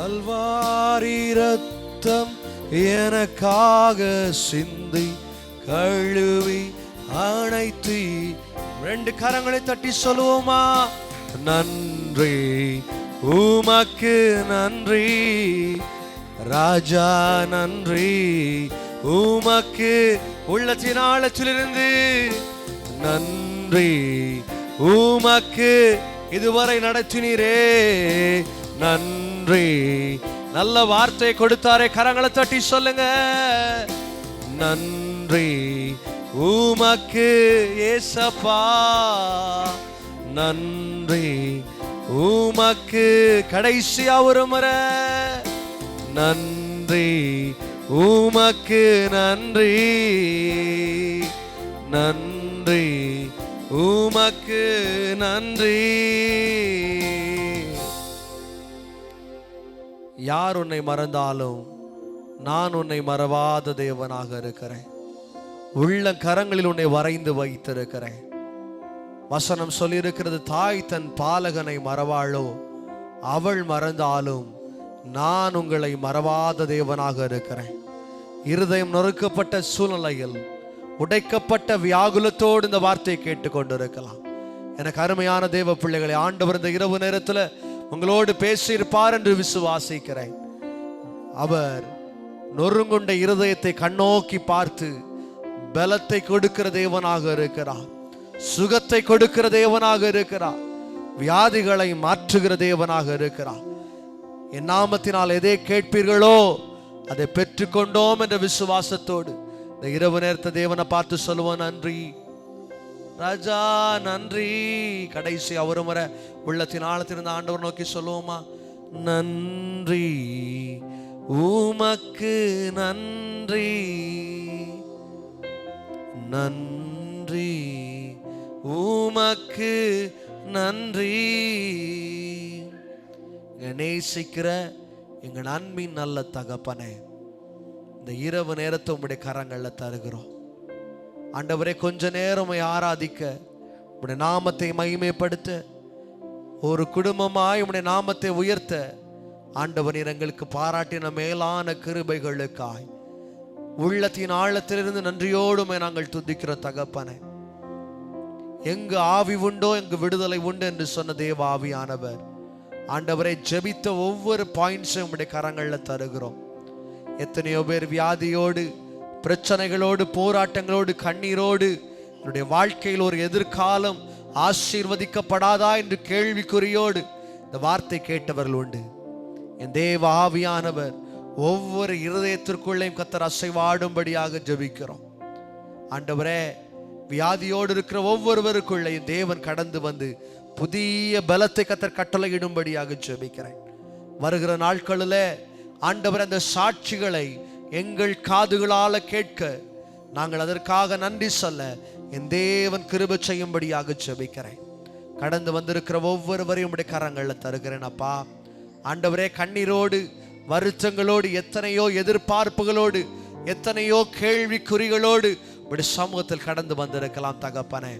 கல்வாரி ரத்தம் எனக்காக சிந்தி கழுவி அணைத்தி. ரெண்டு கரங்களை தட்டி சொல்லுவோமா? நன்றி உமக்கு நன்றி ராஜா, நன்றி உமக்கு உள்ளத்தின் ஆழத்திலிருந்து நன்றி உமக்கு இதுவரை நடத்தினீரே, நன்றி. நல்ல வார்த்தை கொடுத்தாரே, கரங்களை தட்டி சொல்லுங்க. நன்றி உமக்கு ஏசப்பா, நன்றி உமக்கு. கடைசியா ஒரு முறை நன்றி உமக்கு நன்றி, நன்றி உமக்கு நன்றி. யார் உன்னை மறந்தாலும் நான் உன்னை மறவாத தேவனாக இருக்கிறேன். உள்ள கரங்களில் உன்னை வரைந்து வைத்திருக்கிறேன். வசனம் சொல்லியிருக்கிறது, தாய் தன் பாலகனை மறவாளோ, அவள் மறந்தாலும் நான் உங்களை மறவாத தேவனாக இருக்கிறேன். இருதயம் நொறுக்கப்பட்ட சூழ்நிலையில், உடைக்கப்பட்ட வியாகுலத்தோடு இந்த வார்த்தையை கேட்டுக்கொண்டிருக்கலாம். எனக்கு அருமையான தேவ பிள்ளைகளை, ஆண்டவர் இந்த இரவு நேரத்தில் உங்களோடு பேசியிருப்பார் என்று விசுவாசிக்கிறேன். அவர் நொறுங்குண்ட இருதயத்தை கண்ணோக்கி பார்த்து பலத்தை கொடுக்கிற தேவனாக இருக்கிறார், சுகத்தை கொடுக்கிற தேவனாக இருக்கிறார், வியாதிகளை மாற்றுகிற தேவனாக இருக்கிறார். என் நாமத்தினால் எதை கேட்பீர்களோ அதை பெற்றுக்கொண்டோம் என்ற விசுவாசத்தோடு இந்த இரவு நேரத்தை தேவனை பார்த்து சொல்லுவோம், நன்றி ராஜா, நன்றி. கடைசி ஒரு முறை உள்ளத்தின் ஆழத்திலிருந்து ஆண்டவர் நோக்கி சொல்லுவோமா, நன்றி உமக்கு நன்றி, நன்றி உமக்கு நன்றி. நேசிக்கிற எங்கள் அன்பின் நல்ல தகப்பனே, இந்த இரவு நேரத்தை உம்முடைய கரங்கள்ல தருகிறோம். ஆண்டவரே, கொஞ்ச நேரம் ஆராதிக்க, உம்முடைய நாமத்தை மகிமைப்படுத்த, ஒரு குடும்பமாய் உம்முடைய நாமத்தை உயர்த்த ஆண்டவர் எங்களுக்கு பாராட்டின மேலான கிருபைகளுக்காய் உள்ளத்தின் ஆழத்திலிருந்து நன்றியோடுமே நாங்கள் துதிக்கிற தகப்பனே. எங்கு ஆவி உண்டோ எங்கு விடுதலை உண்டு என்று சொன்ன தேவ ஆவியானவர், ஆண்டவரை ஜெபித்த ஒவ்வொரு பாயிண்ட்ஸும் உம்முடைய கரங்கள்ல தருகிறோம். எத்தனையோ பேர் வியாதியோடு, பிரச்சனைகளோடு, போராட்டங்களோடு, கண்ணீரோடு, என்னுடைய வாழ்க்கையில் ஒரு எதிர்காலம் ஆசீர்வதிக்கப்படாதா என்று கேள்விக்குறியோடு இந்த வார்த்தை கேட்டவர்கள் உண்டு. என் தேவ ஆவியானவர் ஒவ்வொரு இருதயத்திற்குள்ளேயும் கர்த்தர் அசைவாடும்படியாக ஜெபிக்கிறோம். ஆண்டவரே, வியாதியோடு இருக்கிற ஒவ்வொருவருக்குள்ளேயும் தேவன் கடந்து வந்து புதிய பலத்தை கர்த்தர் கட்டளையிடும்படியாக ஜெபிக்கிறேன். வருகிற நாட்களில் ஆண்டவர் அந்த சாட்சிகளை எங்கள் காதுகளால கேட்க நாங்கள் அதற்காக நன்றி சொல்ல என் தேவன் கிருபை செய்யும்படியாக ஜெபிக்கிறேன். கடந்து வந்திருக்கிற ஒவ்வொருவரையும் உடைய கரங்களில் தருகிறேன் அப்பா. ஆண்டவரே, கண்ணீரோடு, வருத்தங்களோடு, எத்தனையோ எதிர்பார்ப்புகளோடு, எத்தனையோ கேள்விக்குறிகளோடு உடைய சமூகத்தில் கடந்து வந்திருக்கலாம் தகப்பனே.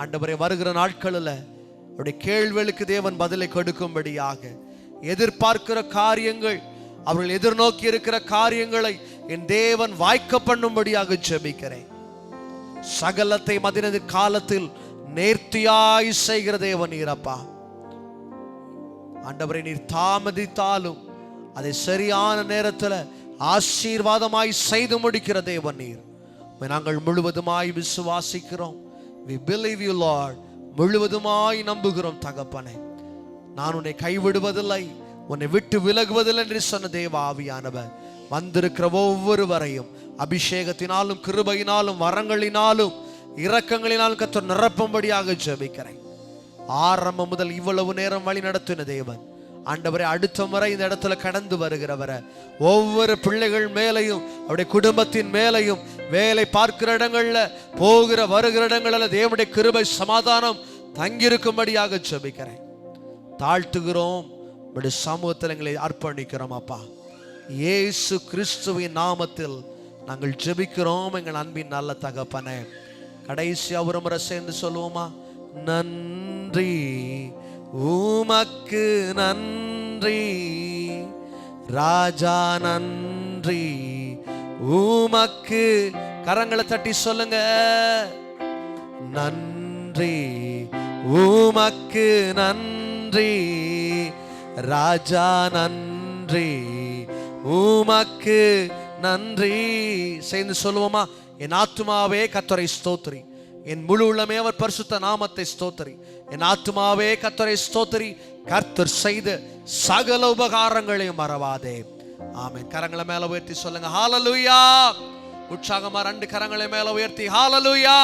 ஆண்டவரே, வருகிற நாட்களில் அவருடைய கேள்விகளுக்கு தேவன் பதிலை கொடுக்கும்படியாக, எதிர்பார்க்கிற காரியங்கள், அவர்கள் எதிர்நோக்கி இருக்கிற காரியங்களை என் தேவன் வாய்க்க பண்ணும்படியாக ஜெபிக்கிறேன். சகலத்தை மதினது காலத்தில் நேர்த்தியாய் செய்கிற தேவன் நீரப்பா. ஆண்டவரை, நீர் தாமதித்தாலும் அதை சரியான நேரத்தில் ஆசீர்வாதமாய் செய்து முடிக்கிற தேவன் நீர். நாங்கள் முழுவதுமாய் விசுவாசிக்கிறோம். We believe you, Lord. முழுவதுமாய் நம்புகிறோம் தகப்பனே. நான் உன்னை கைவிடுவதில்லை, உன்னை விட்டு விலகுவதில்லை என்று சொன்ன தேவ ஆவியானவர் வந்திருக்கிற ஒவ்வொருவரையும் அபிஷேகத்தினாலும், கிருபையினாலும், வரங்களினாலும், இரக்கங்களினாலும் கர்த்தர் நிரப்பும்படியாக ஜெபிக்கிறேன். ஆரம்பம் முதல் இவ்வளவு நேரம் வழி நடத்தின தேவன் ஆண்டவரை, அடுத்த முறை இந்த இடத்துல கடந்து வருகிறவரை ஒவ்வொரு பிள்ளைகள் மேலையும், அவருடைய குடும்பத்தின் மேலையும், வேலை பார்க்கிற இடங்கள்ல, போகிற வருகிற இடங்கள்ல தேவனுடைய கிருபை சமாதானம் தங்கியிருக்கும்படியாக ஜெபிக்கிறேன். தாழ்த்துகிறோம், உடைய சமூகத்தில் எங்களை அர்ப்பணிக்கிறோம் அப்பா. இயேசு கிறிஸ்துவின் நாமத்தில் நாங்கள் ஜெபிக்கிறோம் எங்கள் அன்பின் நல்ல தகப்பனே. கடைசியா ஒரு முறை சேர்ந்து சொல்லுவோமா, நன்றி உமக்கு நன்றி ராஜா, நன்றி உமக்கு. கரங்களை தட்டி சொல்லுங்க, நன்றி உமக்கு நன்றி ராஜா, நன்றி உமக்கு நன்றி. சேர்ந்து சொல்லுவோமா, என் ஆத்துமாவே கர்த்தரை ஸ்தோத்திரி, என் முழு உள்ளமே அவர் பரிசுத்த நாமத்தை ஸ்தோத்திரி. என் ஆத்துமாவே கர்த்தரை ஸ்தோத்திரி, கர்த்தர் செய்த சகல உபகாரங்களையும் மறவாதே. ஆமென். கரங்களை மேல உயர்த்தி சொல்லுங்க, ஹalleluya. உற்சாகமா ரெண்டு கரங்களை மேல உயர்த்தி ஹalleluya.